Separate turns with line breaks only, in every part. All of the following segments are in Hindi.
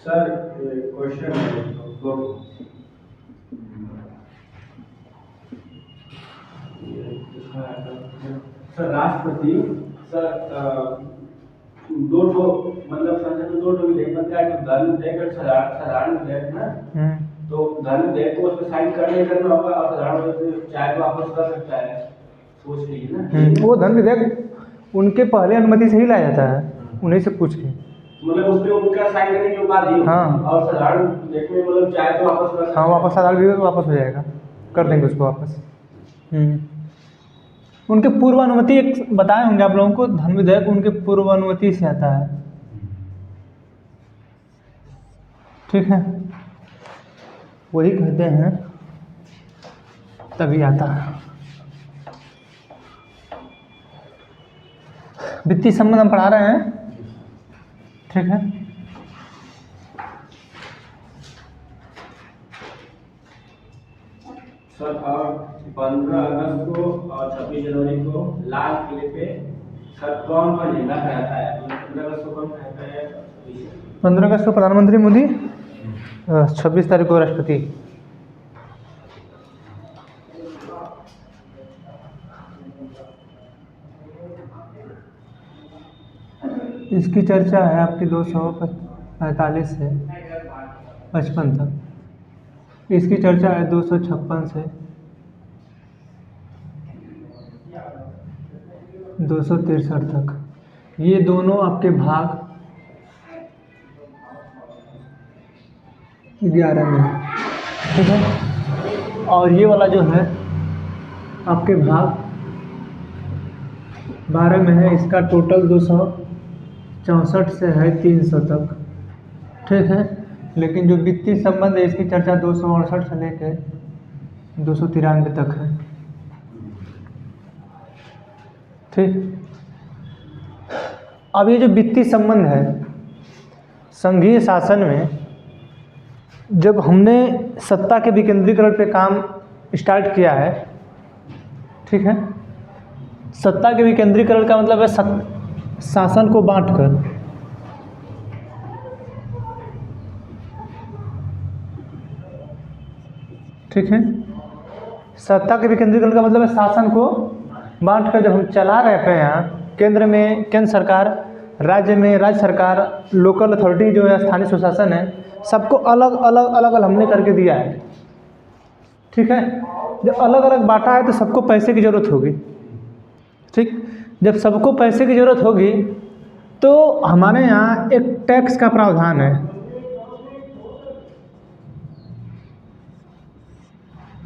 सर क्वेश्चन है तो सर राष्ट्रपति सर दो ठो मतलब संसद में दो ठो विधेयक बनता है, तो धर्म विधेयक और साधारण विधेयक ना। तो धर्म विधेयक को उसमें साइन करना होगा और साधारण विधेयक चाहे तो वापस कर सकता है, सोच लीजिए ना।
वो धर्म विधेयक उनके पहले अनुमति से ही लाया जाता है, उन्हीं से पूछ के।
मतलब उसमें उनका साइन करने की बात ही।
हाँ।
और साधारण विधेयक में मतलब चाहे तो वापस कर सकता है।
हाँ, वापस साधारण विधेयक वापस हो जाएगा, कर देंगे उसको वापस। उनके पूर्व अनुमति एक बताए होंगे आप लोगों को, धर्म विधेयक उनके पूर्व अनुमति से आता है। ठीक है, वही कहते हैं तभी आता है। वित्तीय संबंध हम पढ़ा रहे हैं, ठीक है।
सर 15 अगस्त को और 26 जनवरी को लाल किले पे सर कौन कौन झंडा फहराता है? 15 अगस्त को कौन फहराता है?
15 अगस्त को प्रधानमंत्री मोदी, 26 तारीख को राष्ट्रपति। इसकी चर्चा है आपकी 245 से 55 तक। इसकी चर्चा है 256 से 263 तक। ये दोनों आपके भाग 11 में है, ठीक है। और ये वाला जो है आपके भाग 12 में है। इसका टोटल 264 से है 300 तक, ठीक है। लेकिन जो वित्तीय संबंध है इसकी चर्चा 268 से लेकर 293 तक है, ठीक। अब ये जो वित्तीय संबंध है संघीय शासन में, जब हमने सत्ता के विकेंद्रीकरण पे काम स्टार्ट किया है, ठीक है। सत्ता के विकेंद्रीकरण का मतलब है शासन को बांटकर, ठीक है। सत्ता के विकेंद्रीकरण का मतलब है शासन को बांटकर जब हम चला रहे थे यहाँ, केंद्र में केंद्र सरकार, राज्य में राज्य सरकार, लोकल अथॉरिटी जो है स्थानीय स्वशासन है, सबको अलग अलग हमने करके दिया है, ठीक है। जब अलग अलग बांटा है तो सबको पैसे की ज़रूरत होगी, ठीक। जब सबको पैसे की ज़रूरत होगी तो हमारे यहाँ एक टैक्स का प्रावधान है,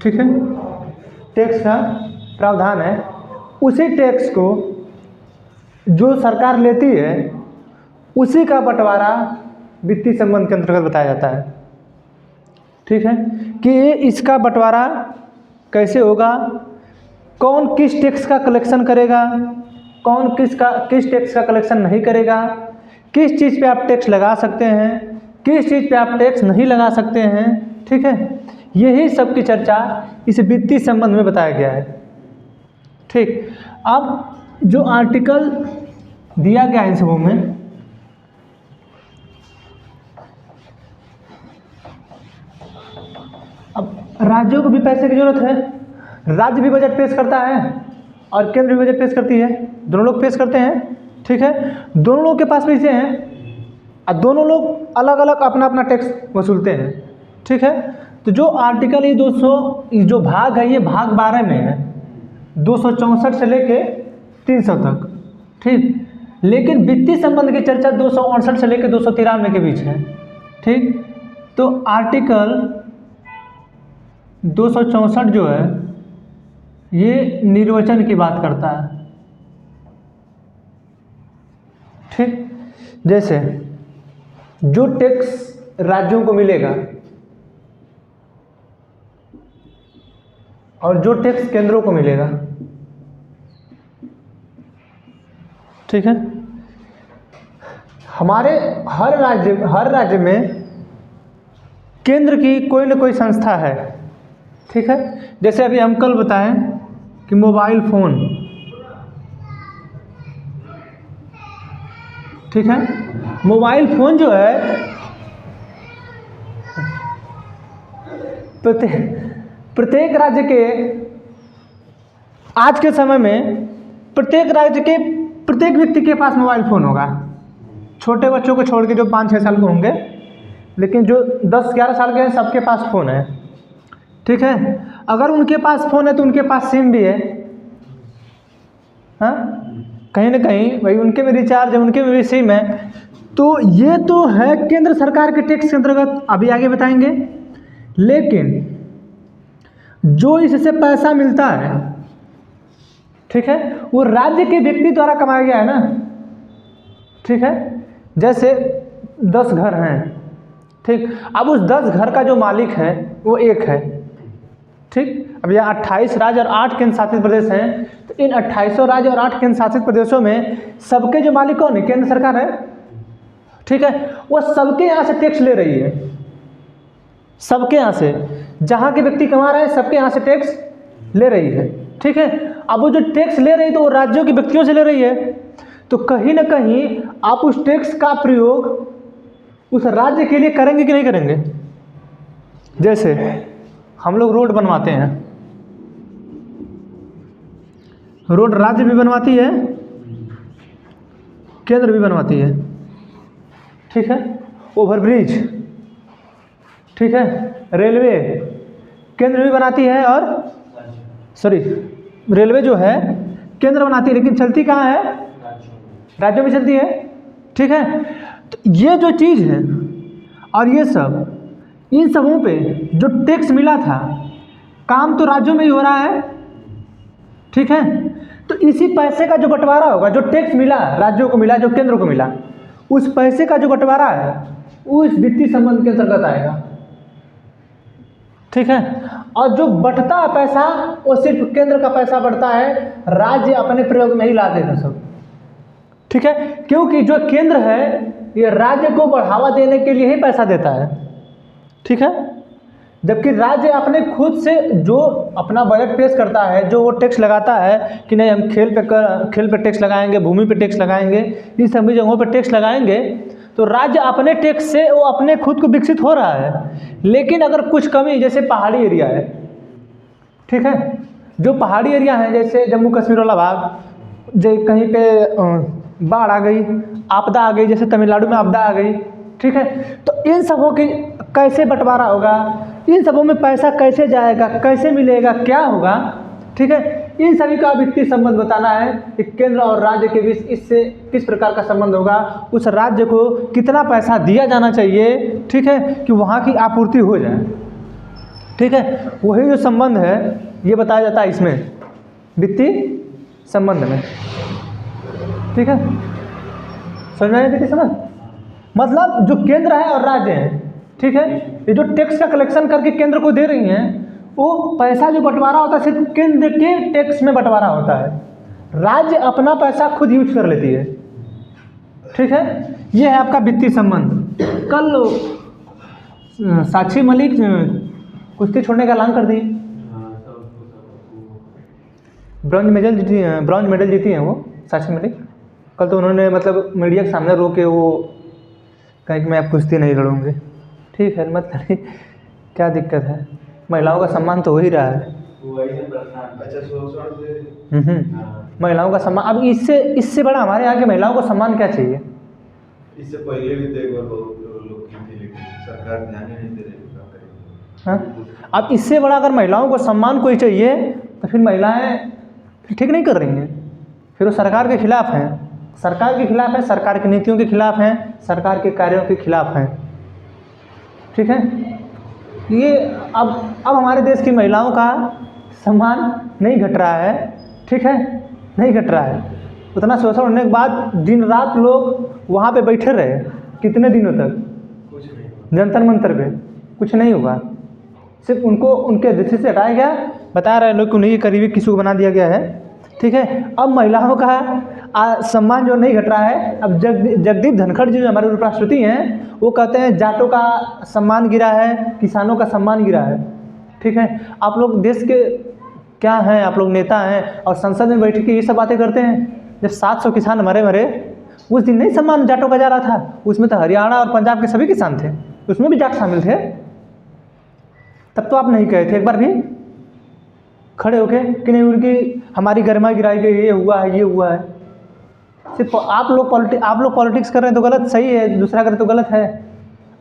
ठीक है। टैक्स का प्रावधान है। उसी टैक्स को जो सरकार लेती है उसी का बंटवारा वित्तीय संबंध के अंतर्गत बताया जाता है, ठीक है। कि इसका बंटवारा कैसे होगा, कौन किस टैक्स का कलेक्शन करेगा, कौन किस टैक्स का कलेक्शन नहीं करेगा, किस चीज़ पे आप टैक्स लगा सकते हैं, किस चीज़ पे आप टैक्स नहीं लगा सकते हैं, ठीक है। यही सब की चर्चा इस वित्तीय संबंध में बताया गया है, ठीक। अब जो आर्टिकल दिया गया है इन सबों में, अब राज्यों को भी पैसे की जरूरत है। राज्य भी बजट पेश करता है और केंद्र भी बजट पेश करती है, दोनों लोग पेश करते हैं, ठीक है। दोनों लोग के पास पैसे हैं और दोनों लोग अलग अलग अपना अपना टैक्स वसूलते हैं, ठीक है। तो जो आर्टिकल ये 200 जो भाग है, ये भाग 12 में है, 264 से लेके 300 तक, ठीक। लेकिन वित्तीय संबंध की चर्चा 268 से लेकर 293 के बीच है, ठीक। तो आर्टिकल 264 जो है ये निर्वचन की बात करता है, ठीक। जैसे जो टैक्स राज्यों को मिलेगा और जो टैक्स केंद्रों को मिलेगा, ठीक है। हमारे हर राज्य में केंद्र की कोई न कोई संस्था है ठीक है। जैसे अभी हम कल बताएं कि मोबाइल फ़ोन, ठीक है, मोबाइल फ़ोन जो है प्रत्येक राज्य के, आज के समय में प्रत्येक राज्य के प्रत्येक व्यक्ति के पास मोबाइल फ़ोन होगा। छोटे बच्चों को छोड़ के जो 5-6 साल के होंगे, लेकिन जो 10-11 साल के हैं सबके पास फ़ोन है, ठीक है। अगर उनके पास फ़ोन है तो उनके पास सिम भी है, हाँ, कहीं ना कहीं भाई उनके में रिचार्ज है, उनके में भी सिम है। तो ये तो है केंद्र सरकार के टैक्स के अंतर्गत, अभी आगे बताएंगे। लेकिन जो इससे पैसा मिलता है, ठीक है, वो राज्य के व्यक्ति द्वारा कमाया गया है ना, ठीक है। जैसे 10 घर हैं, ठीक, अब उस 10 घर का जो मालिक है वो एक है, ठीक। अब यहाँ 28 राज्य और 8 केंद्र शासित प्रदेश हैं, तो इन 28 राज्य और 8 केंद्र शासित प्रदेशों में सबके जो मालिक कौन है? केंद्र सरकार है, ठीक है। वो सबके यहाँ से टैक्स ले रही है, सबके यहाँ से, जहाँ के व्यक्ति कमा रहे हैं सबके यहाँ से टैक्स ले रही है, ठीक है। अब वो जो टैक्स ले रही है तो वो राज्यों के व्यक्तियों से ले रही है, तो कहीं ना कहीं आप उस टैक्स का प्रयोग उस राज्य के लिए करेंगे कि नहीं करेंगे? जैसे हम लोग रोड बनवाते हैं, रोड राज्य भी बनवाती है, केंद्र भी बनवाती है, ठीक है। ओवरब्रिज, ठीक है, रेलवे केंद्र भी बनाती है, और सॉरी रेलवे जो है केंद्र बनाती है, लेकिन चलती कहाँ है? राज्यों में चलती है, ठीक है। तो ये जो चीज़ है और ये सब, इन सबों पे जो टैक्स मिला था, काम तो राज्यों में ही हो रहा है, ठीक है। तो इसी पैसे का जो बंटवारा होगा, जो टैक्स मिला राज्यों को मिला, जो केंद्र को मिला, उस पैसे का जो बंटवारा है उस वित्तीय संबंध के अंतर्गत आएगा, ठीक है। और जो बंटता है पैसा वो सिर्फ केंद्र का पैसा बढ़ता है, राज्य अपने प्रयोग में ही ला देगा सब, ठीक है। क्योंकि जो केंद्र है ये राज्य को बढ़ावा देने के लिए ही पैसा देता है, ठीक है। जबकि राज्य अपने खुद से जो अपना बजट पेश करता है, जो वो टैक्स लगाता है कि नहीं हम खेल पे टैक्स लगाएंगे, भूमि पे टैक्स लगाएंगे, इन सभी जगहों पर टैक्स लगाएंगे, तो राज्य अपने टैक्स से वो अपने खुद को विकसित हो रहा है। लेकिन अगर कुछ कमी, जैसे पहाड़ी एरिया है, ठीक है, जो पहाड़ी एरिया है जैसे जम्मू कश्मीर वाला भाग, जो कहीं पे बाढ़ आ गई, आपदा आ गई, जैसे तमिलनाडु में आपदा आ गई, ठीक है, तो इन सबों की कैसे बंटवारा होगा, इन सबों में पैसा कैसे जाएगा, कैसे मिलेगा, क्या होगा, ठीक है। इन सभी का वित्तीय संबंध बताना है कि केंद्र और राज्य के बीच इससे किस प्रकार का संबंध होगा, उस राज्य को कितना पैसा दिया जाना चाहिए, ठीक है, कि वहाँ की आपूर्ति हो जाए, ठीक है। वही जो संबंध है ये बताया जाता है इसमें वित्तीय संबंध में, ठीक है। समझ में आया वित्तीय संबंध? मतलब जो केंद्र है और राज्य है, ठीक है, ये जो टैक्स का कलेक्शन करके केंद्र को दे रही हैं, वो पैसा जो बंटवारा होता है सिर्फ केंद्र के टैक्स में बंटवारा होता है, राज्य अपना पैसा खुद यूज कर लेती है, ठीक है। ये है आपका वित्तीय संबंध। कल साक्षी मलिक कुश्ती छोड़ने का ऐलान कर दी, ब्रॉन्ज मेडल जीती हैं वो साक्षी मलिक। कल तो उन्होंने मतलब मीडिया के सामने रो के वो कहीं कि मैं अब कुश्ती नहीं लड़ूंगी, ठीक है, मत लड़िए, क्या दिक्कत है, महिलाओं का सम्मान तो हो ही रहा है। महिलाओं का सम्मान, अब इससे बड़ा हमारे यहाँ के महिलाओं को सम्मान क्या चाहिए?
इससे पहले भी तो एक बार बहुत लोग की थी, लेकिन सरकार ध्यान ही नहीं दे रही।
हाँ, अब इससे बड़ा अगर महिलाओं को सम्मान कोई चाहिए तो फिर महिलाएं ठीक नहीं कर रही हैं, फिर वो सरकार के खिलाफ हैं, सरकार के खिलाफ है, सरकार की नीतियों के खिलाफ हैं, सरकार के कार्यों के खिलाफ हैं, ठीक है। ये अब हमारे देश की महिलाओं का सम्मान नहीं घट रहा है, ठीक है, नहीं घट रहा है। उतना शोषण होने के बाद दिन रात लोग वहाँ पे बैठे रहे, कितने दिनों तक,
कुछ नहीं,
जंतर मंतर पे कुछ नहीं हुआ, सिर्फ उनको उनके दृष्टि से हटाया गया, बता रहे लोग कि उन्हीं के करीबी किसी को बना दिया गया है, ठीक है। अब महिलाओं का सम्मान जो नहीं घट रहा है, अब जगदीप धनखड़ जी जो हमारे उपराष्ट्रपति हैं, वो कहते हैं जाटों का सम्मान गिरा है, किसानों का सम्मान गिरा है, ठीक ठीक है, आप लोग देश के क्या हैं, आप लोग नेता हैं और संसद में बैठ के ये सब बातें करते हैं। जब 700 किसान मरे उस दिन नहीं सम्मान जाटों का जा रहा था, उसमें तो हरियाणा और पंजाब के सभी किसान थे, उसमें भी जाट शामिल थे। तब तो आप नहीं कहे थे एक बार भी खड़े होके कि नहीं उनकी हमारी गरिमा गिराई गई, ये हुआ है। सिर्फ आप लोग पॉलिटिक्स कर रहे हैं तो गलत, सही है, दूसरा करे तो गलत है।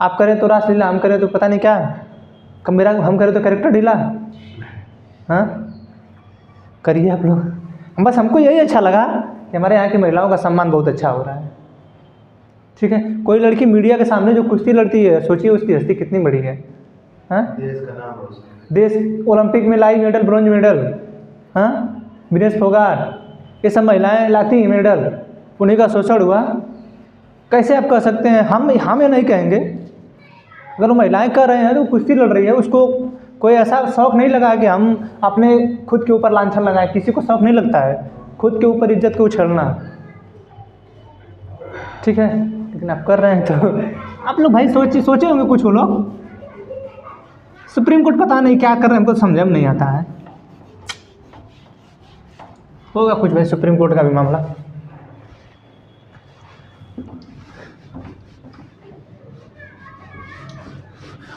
आप करें तो रासलीला, हम करें तो पता नहीं क्या, हम करें तो कैरेक्टर ढीला। हाँ, करिए आप लोग। बस हमको यही अच्छा लगा कि हमारे यहाँ की महिलाओं का सम्मान बहुत अच्छा हो रहा है। ठीक है, कोई लड़की मीडिया के सामने जो कुश्ती लड़ती है, सोचिए उसकी हस्ती कितनी बड़ी है। हाँ,
देश का नाम रोशन,
देश ओलंपिक में लाई मेडल, ब्रॉन्ज मेडल। हाँ, विनेश फोगाट, ये सब महिलाएं लाती हैं मेडल, उन्हीं का शोषण हुआ। कैसे आप कह सकते हैं? हम ये नहीं कहेंगे, अगर वो महिलाएं कर रहे हैं तो कुश्ती लड़ रही है, उसको कोई ऐसा शौक नहीं लगा कि हम अपने खुद के ऊपर लांछन लगाएं। किसी को शौक नहीं लगता है खुद के ऊपर इज्जत को उछलना, ठीक है, लेकिन आप कर रहे हैं तो आप लोग भाई सोचे होंगे कुछ लोग। सुप्रीम कोर्ट पता नहीं क्या कर रहे हैं, हमको समझ में नहीं आता है। होगा कुछ भाई सुप्रीम कोर्ट का भी मामला।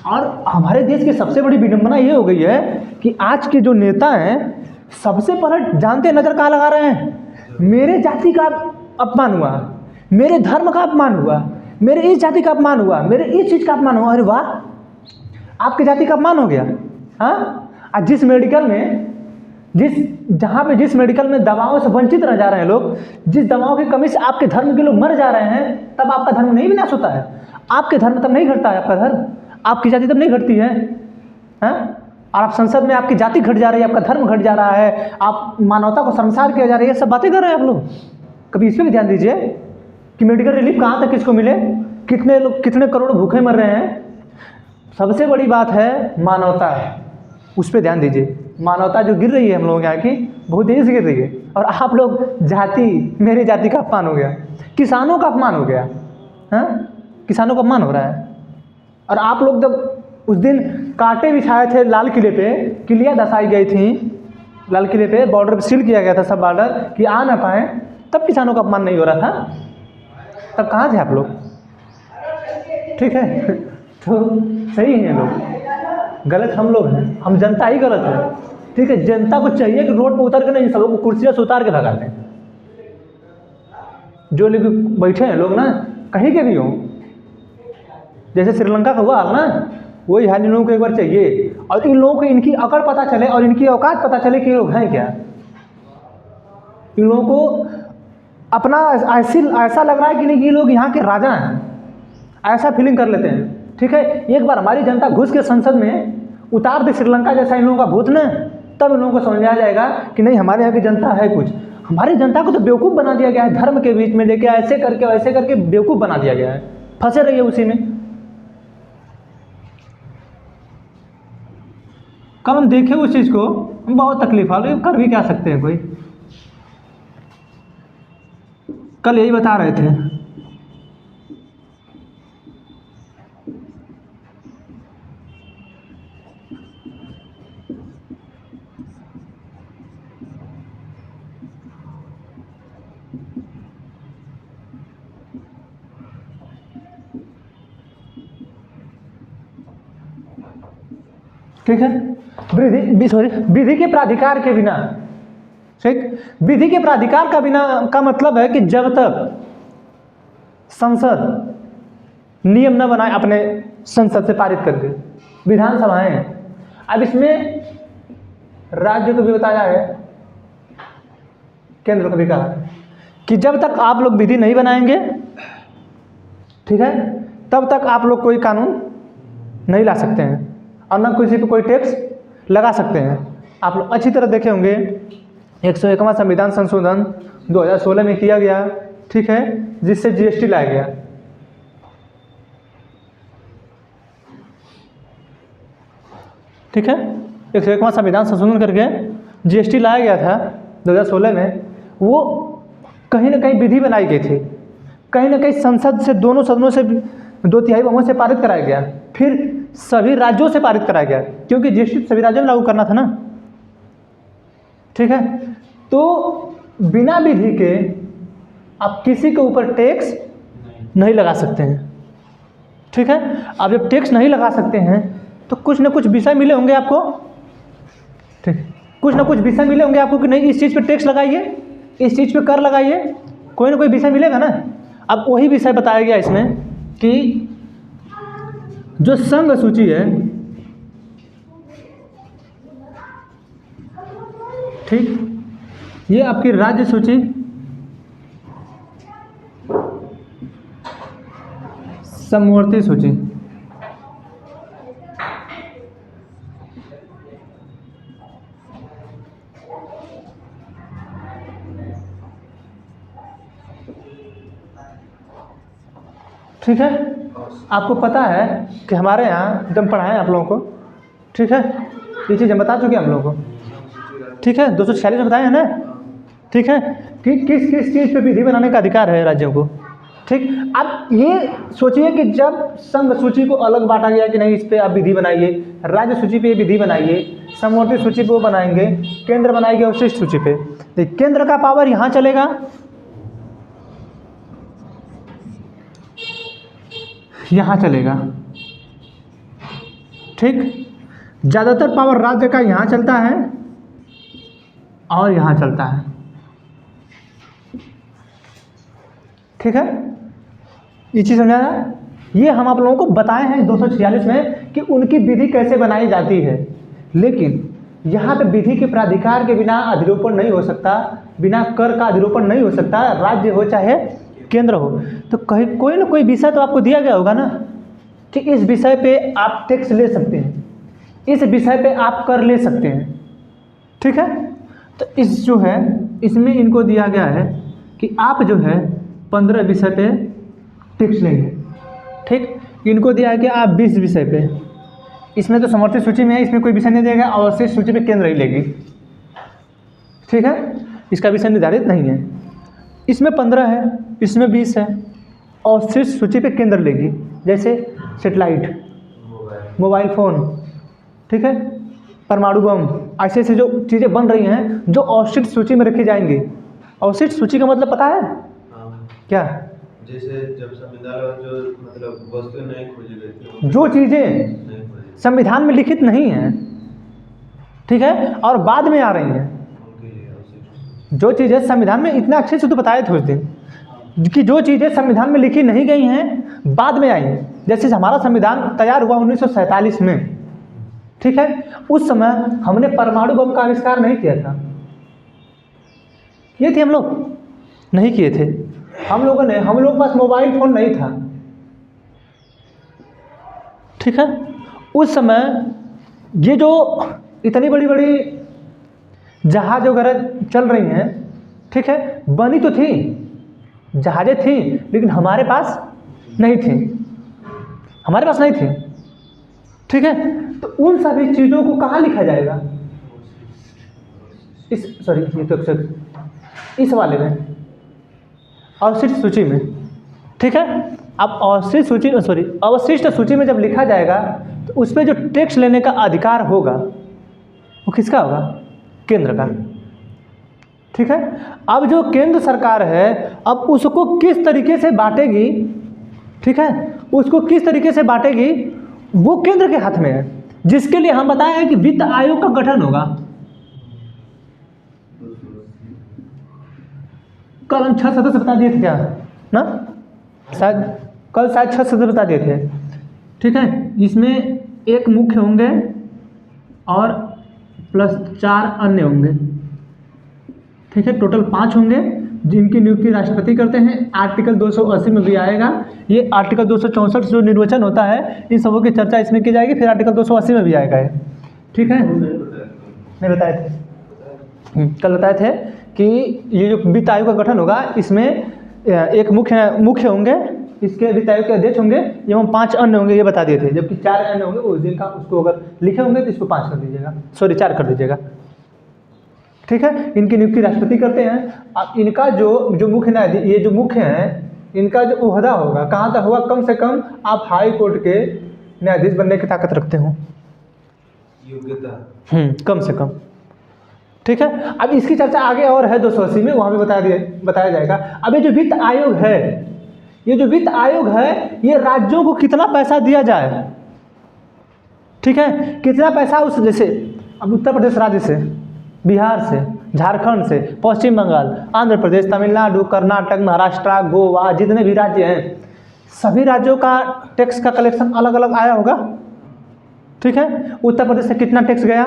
और हमारे देश की सबसे बड़ी विडंबना ये हो गई है कि आज के जो नेता हैं सबसे पहले जानते नजर कहाँ लगा रहे हैं? मेरे जाति का अपमान हुआ, मेरे धर्म का अपमान हुआ, मेरे इस जाति का अपमान हुआ, मेरे इस चीज़ का अपमान हुआ। अरे वाह, आपकी जाति का अपमान हो गया। हाँ, जिस मेडिकल में जिस मेडिकल में दवाओं से वंचित रह जा रहे हैं लोग, जिस दवाओं की कमी से आपके धर्म के लोग मर जा रहे हैं, तब आपका धर्म नहीं विनाश होता है, आपके धर्म तब नहीं घटता है, आपका धर्म, आपकी जाति तब नहीं घटती है। हाँ, और आप संसद में आपकी जाति घट जा रही है, आपका धर्म घट जा रहा है, आप मानवता को शर्मसार किया जा रहा है, ये सब बातें कर रहे हैं आप लोग। कभी इस पर भी ध्यान दीजिए कि मेडिकल रिलीफ कहाँ तक किसको मिले, कितने लोग, कितने करोड़ भूखे मर रहे हैं। सबसे बड़ी बात है मानवता, उस पर ध्यान दीजिए। मानवता जो गिर रही है हम लोगों के यहाँ की, बहुत तेजी से गिर रही है। और आप लोग जाति, मेरी जाति का अपमान हो गया, किसानों का अपमान हो गया। हाँ, किसानों का अपमान हो रहा है। और आप लोग जब उस दिन कांटे बिछाए थे लाल किले पे, किलियाँ दसाई गई थी लाल किले पे, बॉर्डर पे सील किया गया था सब बॉर्डर कि आ ना पाए, तब किसानों का अपमान नहीं हो रहा था। तब कहाँ थे आप लोग? ठीक है, तो सही है लोग, गलत हम लोग हैं, हम जनता ही गलत है। ठीक है, जनता को चाहिए कि रोड पर उतर के नहीं, सबको कुर्सियों से उतार के भगा दें। जो लोग बैठे हैं लोग ना, कहीं के भी हों, जैसे श्रीलंका का हुआ हाल ना, वही हाल इन लोगों को एक बार चाहिए। और इन लोगों को इनकी अकड़ पता चले और इनकी औकात पता चले कि ये लोग हैं क्या। इन लोगों को अपना ऐसा लग रहा है कि नहीं, ये लोग यहाँ के राजा हैं, ऐसा फीलिंग कर लेते हैं। ठीक है, एक बार हमारी जनता घुस के संसद में उतार दे श्रीलंका जैसा इन लोगों का भूत ना, तब इन लोगों को समझ में आ जाएगा कि नहीं, हमारे यहाँ की जनता है कुछ। हमारी जनता को तो बेवकूफ़ बना दिया गया है, धर्म के बीच में लेके ऐसे करके बेवकूफ़ बना दिया गया है, फंसे रहिए उसी में। कल हम देखे उस चीज़ को, हम बहुत तकलीफ आ रही, कर भी क्या सकते हैं कोई। कल यही बता रहे थे। ठीक है, विधि के प्राधिकार के बिना, ठीक, विधि के प्राधिकार का बिना का मतलब है कि जब तक संसद नियम न बनाए अपने संसद से पारित करके, विधानसभाएं, अब इसमें राज्य को भी बताया है, केंद्र को भी कहा कि जब तक आप लोग विधि नहीं बनाएंगे, ठीक है, तब तक आप लोग कोई कानून नहीं ला सकते हैं और न किसी पे कोई टैक्स लगा सकते हैं। आप लोग अच्छी तरह देखे होंगे 101वां संविधान संशोधन 2016 में किया गया, ठीक है, जिससे जीएसटी लाया गया। ठीक है, 101वां संविधान संशोधन करके जीएसटी लाया गया था 2016 में। वो कहीं ना कहीं विधि बनाई गई थी, कहीं ना कहीं संसद से, दोनों सदनों से 2/3 बहुमत से पारित कराया गया। फिर सभी राज्यों से पारित कराया गया, क्योंकि जीएसटी सभी राज्यों में लागू करना था ना। ठीक है, तो बिना विधि के आप किसी के ऊपर टैक्स नहीं लगा सकते हैं। ठीक है, आप जब टैक्स नहीं लगा सकते हैं तो कुछ ना कुछ विषय मिले होंगे आपको। ठीक, कुछ ना कुछ विषय मिले होंगे आपको कि नहीं इस चीज़ पे टैक्स लगाइए, इस चीज़ पे कर लगाइए, कोई ना कोई विषय मिलेगा ना। अब वही विषय बताया गया इसमें कि जो संघ सूची है, ठीक, ये आपकी राज्य सूची, समवर्ती सूची, ठीक है। आपको पता है कि हमारे यहाँ एकदम पढ़ाएं आप लोगों को, ठीक है, ये चीज़ हम बता चुके हैं आप लोगों को। ठीक है, 246 में बताए हैं ना। ठीक है, कि किस किस चीज़ पे विधि बनाने का अधिकार है राज्यों को। ठीक, आप ये सोचिए कि जब संघ सूची को अलग बांटा गया कि नहीं इस पे आप विधि बनाइए, राज्य सूची पे विधि बनाइए, समवर्ती सूची पे वो बनाएंगे, केंद्र बनाएंगे अवशिष्ट सूची पे, तो केंद्र का पावर यहाँ चलेगा, यहाँ चलेगा। ठीक, ज़्यादातर पावर राज्य का यहाँ चलता है और यहाँ चलता है। ठीक है, ये चीज़ समझा रहा है। ये हम आप लोगों को बताए हैं 246 में कि उनकी विधि कैसे बनाई जाती है, लेकिन यहाँ पे विधि के प्राधिकार के बिना अधिरोपण नहीं हो सकता, बिना कर का अधिरोपण नहीं हो सकता, राज्य हो चाहे केंद्र हो। तो कहीं कोई ना कोई विषय तो आपको दिया गया होगा ना कि इस विषय पे आप टैक्स ले सकते हैं, इस विषय पे आप कर ले सकते हैं। ठीक है, तो इस जो है इसमें इनको दिया गया है कि आप जो है 15 विषय पे टैक्स लेंगे। ठीक, इनको दिया है कि आप 20 विषय पे, इसमें तो समवर्ती सूची में है, इसमें कोई विषय नहीं देगा, अवशिष्ट सूची पे केंद्र ही लेगी। ठीक है, इसका विषय निर्धारित नहीं है, इसमें 15 है, इसमें 20 है, अवशिष्ट सूची पे केंद्र लेगी, जैसे सेटेलाइट, मोबाइल फ़ोन, ठीक है, परमाणु बम, ऐसे ऐसे जो चीज़ें बन रही हैं जो अवशिष्ट सूची में रखी जाएंगी। अवशिष्ट सूची का मतलब पता है क्या?
जैसे जब संविधान में जो मतलब वस्तु नहीं खोजी गई थी,
जो चीज़ें संविधान में लिखित नहीं हैं, ठीक है, और बाद में आ रही हैं, जो चीज़ें संविधान में, इतना अच्छे से तो बताए थे उस दिन कि जो चीज़ें संविधान में लिखी नहीं गई हैं बाद में आई हैं। जैसे हमारा संविधान तैयार हुआ 1947 में, ठीक है, उस समय हमने परमाणु बम का आविष्कार नहीं किया था, किए थे हम लोग? नहीं किए थे हम लोगों ने, हम लोग के पास मोबाइल फ़ोन नहीं था। ठीक है, उस समय ये जो इतनी बड़ी बड़ी जहाज वगैरह चल रही हैं, ठीक है, बनी तो थी, जहाज़ें थी, लेकिन हमारे पास नहीं थी, हमारे पास नहीं थी। ठीक है, तो उन सभी चीज़ों को कहाँ लिखा जाएगा? ये तो अक्सर इस वाले में, अवशिष्ट सूची में। ठीक है, अब अवशिष्ट सूची में जब लिखा जाएगा तो उस पर जो टैक्स लेने का अधिकार होगा वो किसका होगा? केंद्र का। ठीक है, अब जो केंद्र सरकार है अब उसको किस तरीके से बांटेगी, ठीक है, उसको किस तरीके से बांटेगी वो केंद्र के हाथ में है, जिसके लिए हम बताए हैं कि वित्त आयोग का गठन होगा। कल हम 6 सदस्य बता दिए थे क्या ना, शायद कल शायद 6 सदस्य बता दिए थे। ठीक है, इसमें एक मुख्य होंगे और प्लस 4 अन्य होंगे। ठीक है, टोटल 5 होंगे जिनकी नियुक्ति राष्ट्रपति करते हैं। आर्टिकल 280 में भी आएगा ये, आर्टिकल 264 जो निर्वाचन होता है इन सबों की चर्चा इसमें की जाएगी, फिर आर्टिकल 280 में भी आएगा ये। ठीक है, नहीं बताए थे, कल बताए थे कि ये जो वित्त आयोग का गठन होगा इसमें एक मुख्य होंगे, इसके वित्त आयोग के अध्यक्ष होंगे एवं 5 अन्य होंगे, ये बता दिए थे, जबकि 4 अन्य होंगे उस दिन का, उसको अगर लिखे होंगे तो इसको 5 कर दीजिएगा, 4 कर दीजिएगा। ठीक है, इनकी नियुक्ति राष्ट्रपति करते हैं। अब इनका जो मुख्य न्यायाधीश, ये जो मुख्य हैं, इनका जो ओहदा होगा कहाँ तक होगा? कम से कम आप हाई कोर्ट के न्यायाधीश बनने की ताकत रखते हो?
योग्यता
कम से कम। ठीक है, अब इसकी चर्चा आगे और है 280 में, वहाँ भी बताया जाएगा। अब ये जो वित्त आयोग है, ये जो वित्त आयोग है, ये राज्यों को कितना पैसा दिया जाए, ठीक है, कितना पैसा उस, जैसे अब उत्तर प्रदेश राज्य से, बिहार से, झारखंड से, पश्चिम बंगाल, आंध्र प्रदेश, तमिलनाडु, कर्नाटक, महाराष्ट्र, गोवा, जितने भी राज्य हैं, सभी राज्यों का टैक्स का कलेक्शन अलग अलग आया होगा। ठीक है, उत्तर प्रदेश से कितना टैक्स गया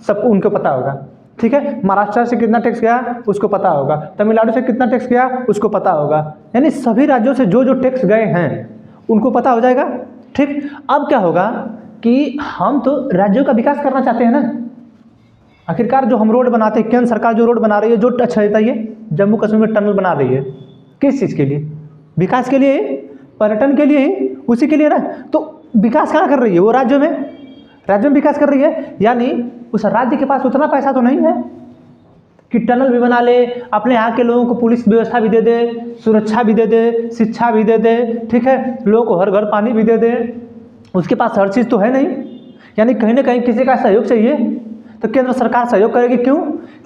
सबको उनको पता होगा। ठीक है, महाराष्ट्र से कितना टैक्स गया उसको पता होगा, तमिलनाडु से कितना टैक्स गया उसको पता होगा, यानी सभी राज्यों से जो जो टैक्स गए हैं उनको पता हो जाएगा। ठीक, अब क्या होगा कि हम तो राज्यों का विकास करना चाहते हैं ना, आखिरकार जो हम रोड बनाते हैं, केंद्र सरकार जो रोड बना रही है, जो अच्छा रहता है, जम्मू कश्मीर में टनल बना रही है, किस चीज़ के लिए? विकास के लिए, पर्यटन के लिए, उसी के लिए ना। तो विकास कहाँ कर रही है वो? राज्यों में विकास कर रही है, यानी उस राज्य के पास उतना पैसा तो नहीं है कि टनल भी बना ले, अपने यहाँ के लोगों को पुलिस व्यवस्था भी दे दे, सुरक्षा भी दे दे, शिक्षा भी दे दे, ठीक है, लोगों को हर घर पानी भी दे दे, उसके पास हर चीज़ तो है नहीं। यानी कहीं ना कहीं किसी का सहयोग चाहिए, तो केंद्र सरकार सहयोग करेगी। क्यों?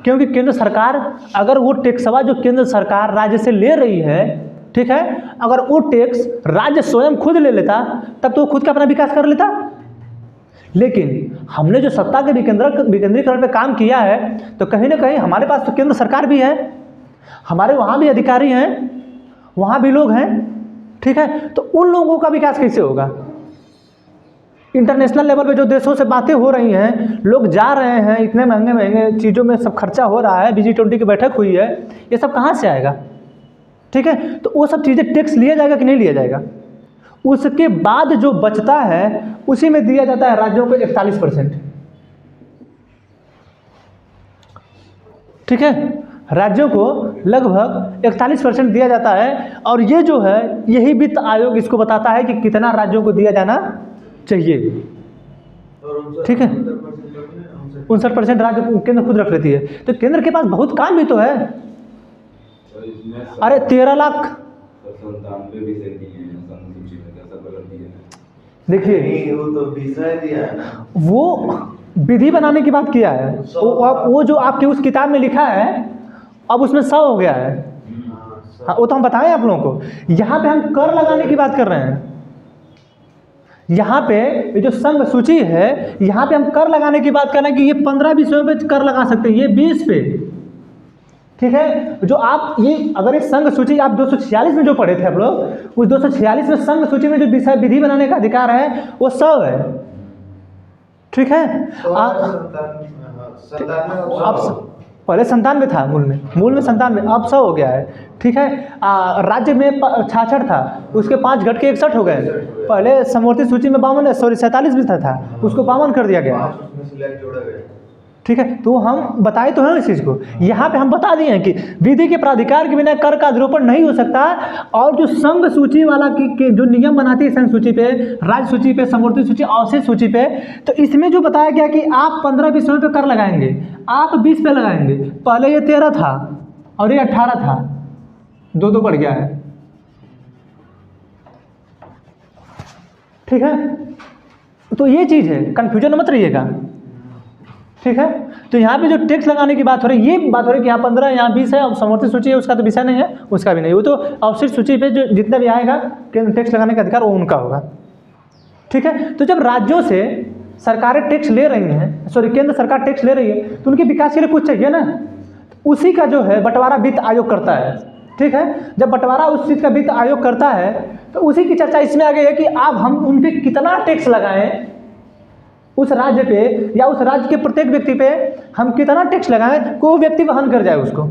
क्योंकि केंद्र सरकार, अगर वो टैक्सवा जो केंद्र सरकार राज्य से ले रही है, ठीक है, अगर वो टैक्स राज्य स्वयं खुद ले लेता तब तो वो खुद का अपना विकास कर लेता। लेकिन हमने जो सत्ता के विकेंद्रीकरण पे काम किया है, तो कहीं ना कहीं हमारे पास तो केंद्र सरकार भी है, हमारे वहाँ भी अधिकारी हैं, वहाँ भी लोग हैं, ठीक है, तो उन लोगों का विकास कैसे होगा? इंटरनेशनल लेवल पे जो देशों से बातें हो रही हैं, लोग जा रहे हैं, इतने महंगे महंगे चीज़ों में सब खर्चा हो रहा है, G20 की बैठक हुई है, ये सब कहाँ से आएगा? ठीक है, तो वो सब चीज़ें टैक्स लिया जाएगा कि नहीं लिया जाएगा? उसके बाद जो बचता है उसी में दिया जाता है राज्यों को 41%। ठीक है, राज्यों को लगभग 41% दिया जाता है, और ये जो है यही वित्त आयोग इसको बताता है कि कितना राज्यों को दिया जाना चाहिए। ठीक है, 59% राज्य केंद्र खुद रख लेती है, तो केंद्र के पास बहुत काम भी तो है। अरे 13 लाख, देखिए
वो तो विषय दिया है ना,
वो विधि बनाने की बात किया है, वो जो आपके उस किताब में लिखा है अब उसमें 100 हो गया है। हाँ, वो तो हम बताएं आप लोगों को। यहाँ पे हम कर लगाने की बात कर रहे हैं, यहाँ पे ये जो संघ सूची है, यहाँ पे हम कर लगाने की बात कर रहे हैं कि ये 15 विषयों पे कर लगा सकते हैं, ये 20 पे। ठीक है, जो आप ये अगर ये संघ सूची आप 246 में जो पढ़े थे आप लोग, उस 246 में संघ सूची में जो विषय विधि बनाने का अधिकार है वो 100 है। ठीक है, अब पहले 97 था, मूल में 97, अब 100 हो गया है। ठीक है, राज्य में 66 था, उसके 5 घट के 61 हो गए। पहले समवर्ती सूची में 47 भी था, उसको 52 कर दिया गया। ठीक है, तो हम बताए तो हैं इस चीज़ को। यहाँ पे हम बता दिए हैं कि विधि के प्राधिकार के बिना कर का आरोपण नहीं हो सकता, और जो संघ सूची वाला की जो नियम बनाती है संघ सूची पे, राज्य सूची पे, समवर्ती सूची, अवशिष्ट सूची पे, तो इसमें जो बताया गया कि आप 15 विषयों पे कर लगाएंगे, आप 20 पे लगाएंगे। पहले ये 13 था और ये 18 था, 2 बढ़ गया है। ठीक है, तो ये चीज़ है, कन्फ्यूजन मत रहिएगा। ठीक है, तो यहाँ पे जो टैक्स लगाने की बात हो रही है, ये बात हो रही है कि यहाँ 15, यहाँ 20 है, और समवर्ती सूची है उसका तो विषय नहीं है, उसका भी नहीं, वो तो अवशिष्ट सूची पे जो जितना भी आएगा टैक्स लगाने का अधिकार वो उनका होगा। ठीक है, तो जब राज्यों से सरकारें टैक्स ले रही हैं, केंद्र सरकार टैक्स ले रही है, तो उनके विकास के लिए कुछ चाहिए ना, उसी का जो है बंटवारा वित्त आयोग करता है। ठीक है, जब बंटवारा उस चीज़ का वित्त आयोग करता है, तो उसी की चर्चा इसमें आ गई है कि अब हम उन पर कितना टैक्स लगाएं, उस राज्य पे या उस राज्य के प्रत्येक व्यक्ति पे हम कितना टैक्स लगाएं, कोई व्यक्ति वहन कर जाए उसको।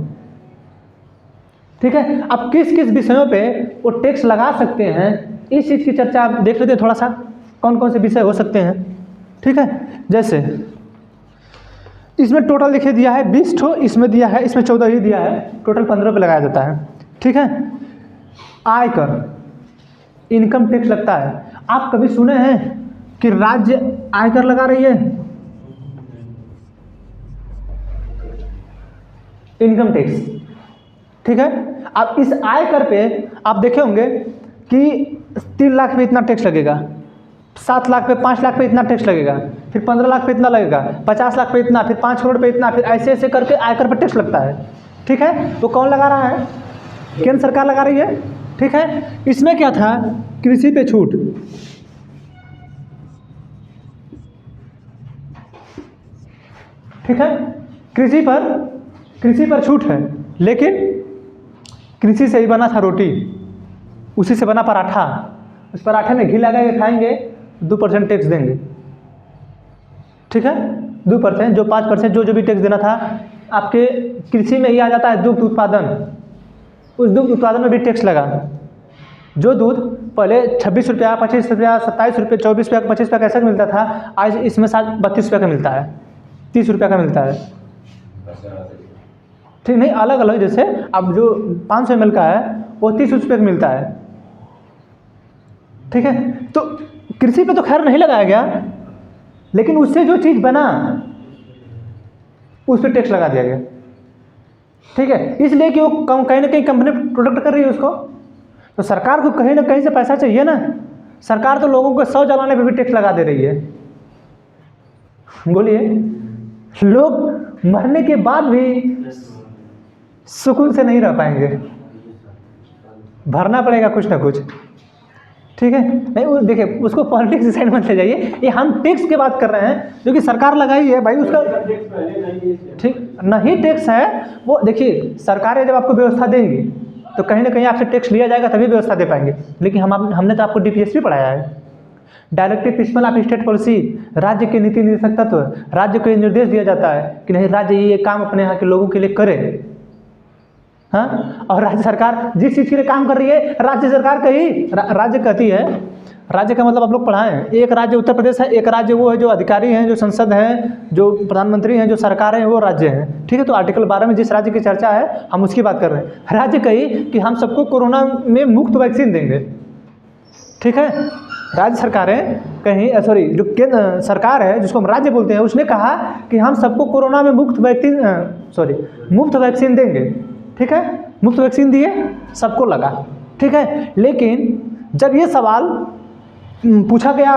ठीक है, अब किस किस विषयों पे वो टैक्स लगा सकते हैं, इस चीज़ की चर्चा आप देख लेते हैं थोड़ा सा, कौन कौन से विषय हो सकते हैं। ठीक है, जैसे इसमें टोटल लिखे दिया है 20 ठो, इसमें दिया है, इसमें 14 ही दिया है, टोटल 15 पे लगाया जाता है। ठीक है, आयकर, इनकम टैक्स लगता है। आप कभी सुने हैं कि राज्य आयकर लगा रही है? Income tax. ठीक है, अब इस आयकर पे आप देखे होंगे कि 3 लाख पे इतना टैक्स लगेगा, 7 लाख पे 5 लाख पे इतना टैक्स लगेगा, फिर 15 लाख पे इतना लगेगा, 50 लाख पे इतना, फिर 5 करोड़ पे इतना, फिर ऐसे ऐसे करके आयकर पर टैक्स लगता है। ठीक है, तो कौन लगा रहा है? केंद्र सरकार लगा रही है। ठीक है, इसमें क्या था? कृषि पे छूट। ठीक है, कृषि पर छूट है, लेकिन कृषि से ही बना था रोटी, उसी से बना पराठा, उस पराठे में घी लगा के खाएंगे 2% टैक्स देंगे। ठीक है, 2%, जो 5% जो भी टैक्स देना था आपके कृषि में ही आ जाता है। दुग्ध उत्पादन, उस दुग्ध उत्पादन में भी टैक्स लगा। जो दूध पहले 26 रुपया, 25 रुपया, 27 रुपये, 24 रुपया, 25 रुपया कैसे मिलता था, आज इसमें 32 रुपये का मिलता है, 30 रुपये का मिलता है। ठीक नहीं, अलग अलग, जैसे अब जो 500 ml का है वो 30 रुपये का मिलता है। ठीक है, तो कृषि पे तो खैर नहीं लगाया गया, लेकिन उससे जो चीज़ बना उस पर टैक्स लगा दिया गया। ठीक है, इसलिए कि वो कहीं ना कहीं कंपनी प्रोडक्ट कर रही है उसको, तो सरकार को कहीं ना कहीं से पैसा चाहिए ना। सरकार तो लोगों को 100 जलाने पे भी टैक्स लगा दे रही है। बोलिए, लोग मरने के बाद भी सुकून से नहीं रह पाएंगे, भरना पड़ेगा कुछ ना कुछ। ठीक है, नहीं वो देखिए, उसको पॉलिटिक्स की साइड मत ले जाइए, ये हम टैक्स की बात कर रहे हैं जो कि सरकार लगाई है भाई, उसका ठीक नहीं टैक्स है वो। देखिए, सरकारें जब आपको व्यवस्था देंगी तो कहीं ना कहीं आपसे टैक्स लिया जाएगा, तभी व्यवस्था दे पाएंगे। लेकिन हमने तो आपको DPSP पढ़ाया है, directive principle of state policy. राज्य के नीति निर्देशक तत्व, राज्य को ये निर्देश दिया जाता है कि नहीं, राज्य ये काम अपने यहाँ के लोगों के लिए करे। हाँ, और राज्य सरकार जिस चीज़ के लिए काम कर रही है, राज्य सरकार कही राज्य कहती है। राज्य का मतलब आप लोग पढ़ाए हैं, एक राज्य उत्तर प्रदेश है, एक राज्य वो है जो अधिकारी हैं, जो संसद है, जो प्रधानमंत्री हैं, जो सरकारें हैं, वो राज्य हैं। ठीक है, तो आर्टिकल 12 में जिस राज्य की चर्चा है हम उसकी बात कर रहे हैं। राज्य कही कि हम सबको कोरोना में मुफ्त वैक्सीन देंगे। ठीक है, राज्य सरकारें कहीं जो केंद्र सरकार है जिसको हम राज्य बोलते हैं, उसने कहा कि हम सबको कोरोना में मुफ्त वैक्सीन देंगे। ठीक है, मुफ्त वैक्सीन दिए, सबको लगा। ठीक है, लेकिन जब ये सवाल पूछा गया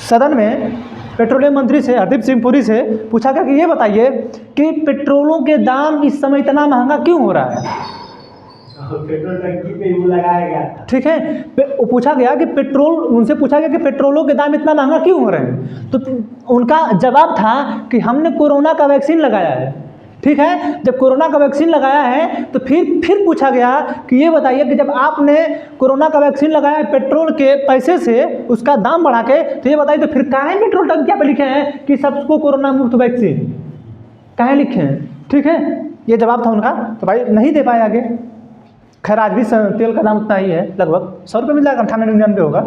सदन में पेट्रोलियम मंत्री से, हरदीप सिंह पुरी से पूछा गया कि ये बताइए कि पेट्रोलों के दाम इस समय इतना महंगा क्यों हो रहा है?
पेट्रोल टंकी पे ही लगाया गया था।
ठीक है, पूछा गया कि उनसे पूछा गया कि पेट्रोलों के दाम इतना महंगा क्यों हो रहे हैं, तो उनका जवाब था कि हमने कोरोना का वैक्सीन लगाया है। ठीक है, जब कोरोना का वैक्सीन लगाया है तो फिर पूछा गया कि ये बताइए कि जब आपने कोरोना का वैक्सीन लगाया है पेट्रोल के पैसे से, उसका दाम बढ़ा के, तो ये बताइए तो फिर काहे पेट्रोल टंकियाँ पे लिखे हैं कि सबको कोरोना मुफ्त वैक्सीन, काहे लिखे हैं? ठीक है, ये जवाब था उनका, तो भाई नहीं दे पाए आगे। खैर आज भी तेल का दाम उतना ही है, लगभग 100 रुपये मिल जाएगा, 98-99 होगा।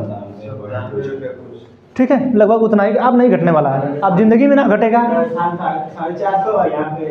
ठीक है, लगभग उतना ही, अब नहीं घटने वाला है, अब जिंदगी में ना घटेगा।
450 यहाँ पे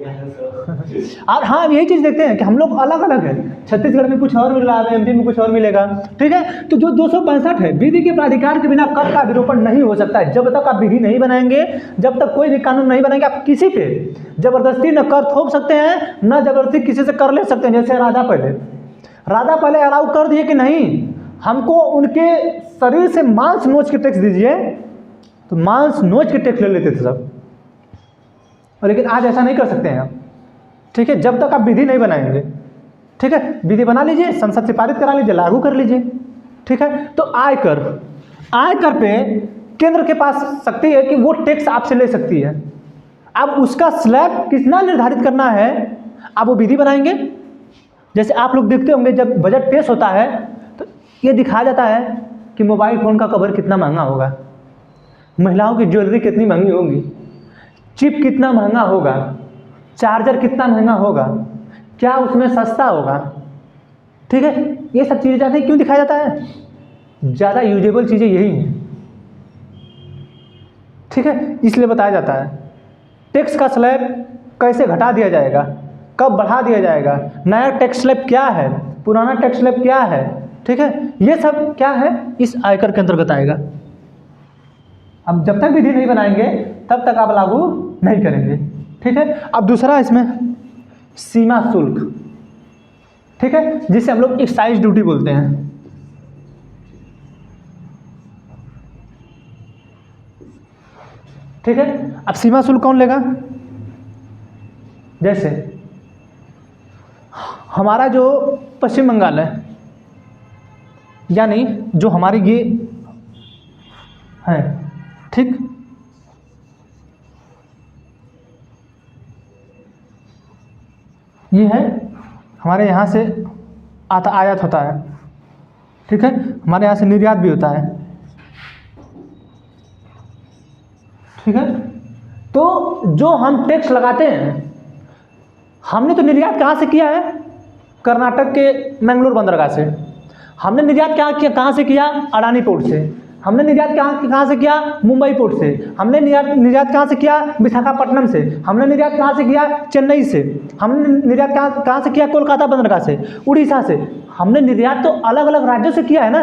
1150।
और हाँ, यही चीज़ देखते हैं कि हम लोग अलग अलग हैं, छत्तीसगढ़ में कुछ और मिल रहा है, MP में कुछ और मिलेगा। ठीक है, तो जो 265 है, विधि के प्राधिकार के बिना कर का विरूपण नहीं हो सकता है। जब तक आप विधि नहीं बनाएंगे, जब तक कोई भी कानून नहीं बनाएंगे, आप किसी पे जबरदस्ती न कर थोप सकते हैं, न जबरदस्ती किसी से कर ले सकते हैं। जैसे राधा पहले अलाउ कर दिए कि नहीं, हमको उनके शरीर से मांस नोच के टैक्स दीजिए, तो मांस नोच के टैक्स ले लेते थे सब। लेकिन आज ऐसा नहीं कर सकते हैं आप। ठीक है, जब तक आप विधि नहीं बनाएंगे। ठीक है, विधि बना लीजिए, संसद से पारित करा लीजिए, लागू कर लीजिए। ठीक है, तो आयकर पे केंद्र के पास शक्ति है कि वो टैक्स आपसे ले सकती है। अब उसका स्लैब कितना निर्धारित करना है, आप वो विधि बनाएंगे। जैसे आप लोग देखते होंगे जब बजट पेश होता है तो ये दिखाया जाता है कि मोबाइल फ़ोन का कवर कितना महंगा होगा, महिलाओं की ज्वेलरी कितनी महंगी होगी, चिप कितना महंगा होगा, चार्जर कितना महंगा होगा, क्या उसमें सस्ता होगा। ठीक है, ये सब चीज़ें जाते हैं, क्यों दिखाया जाता है? ज़्यादा यूजेबल चीज़ें यही हैं। ठीक है, इसलिए बताया जाता है टैक्स का स्लैब कैसे घटा दिया जाएगा, कब बढ़ा दिया जाएगा, नया टैक्स स्लैब क्या है, पुराना टैक्स स्लैब क्या है। ठीक है, ये सब क्या है, इस आयकर के अंतर्गत आएगा। अब जब तक विधि नहीं बनाएंगे तब तक आप लागू नहीं करेंगे। ठीक है, अब दूसरा इसमें सीमा शुल्क। ठीक है, जिसे हम लोग एक्साइज ड्यूटी बोलते हैं। ठीक है। अब सीमा शुल्क कौन लेगा? जैसे हमारा जो पश्चिम बंगाल है, यानी जो हमारी ये है, ठीक, ये है हमारे यहाँ से आयात होता है, ठीक है, हमारे यहाँ से निर्यात भी होता है, ठीक है। तो जो हम टैक्स लगाते हैं, हमने तो निर्यात कहाँ से किया है? कर्नाटक के मैंगलोर बंदरगाह से। हमने निर्यात कहाँ से किया? अडानी पोर्ट से। हमने निर्यात कहाँ से किया? मुंबई पोर्ट से। हमने निर्यात कहाँ से किया? विशाखापट्टनम से। हमने निर्यात कहाँ से किया? चेन्नई से। हमने निर्यात कहाँ से किया? कोलकाता बंदरगाह से, उड़ीसा से। हमने निर्यात तो अलग अलग राज्यों से किया है ना,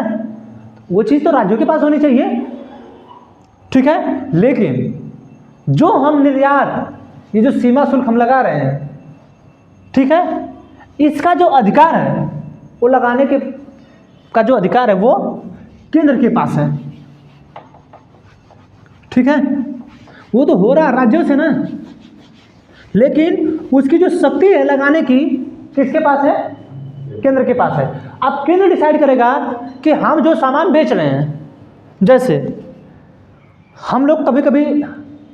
वो चीज़ तो राज्यों के पास होनी चाहिए, ठीक है। लेकिन जो हम निर्यात, ये जो सीमा शुल्क हम लगा रहे हैं, ठीक है, इसका जो अधिकार है, वो लगाने का जो अधिकार है वो केंद्र के पास है, ठीक है। वो तो हो रहा राज्यों से ना, लेकिन उसकी जो शक्ति है लगाने की किसके पास है? केंद्र के पास है। अब केंद्र डिसाइड करेगा कि हम जो सामान बेच रहे हैं, जैसे हम लोग कभी कभी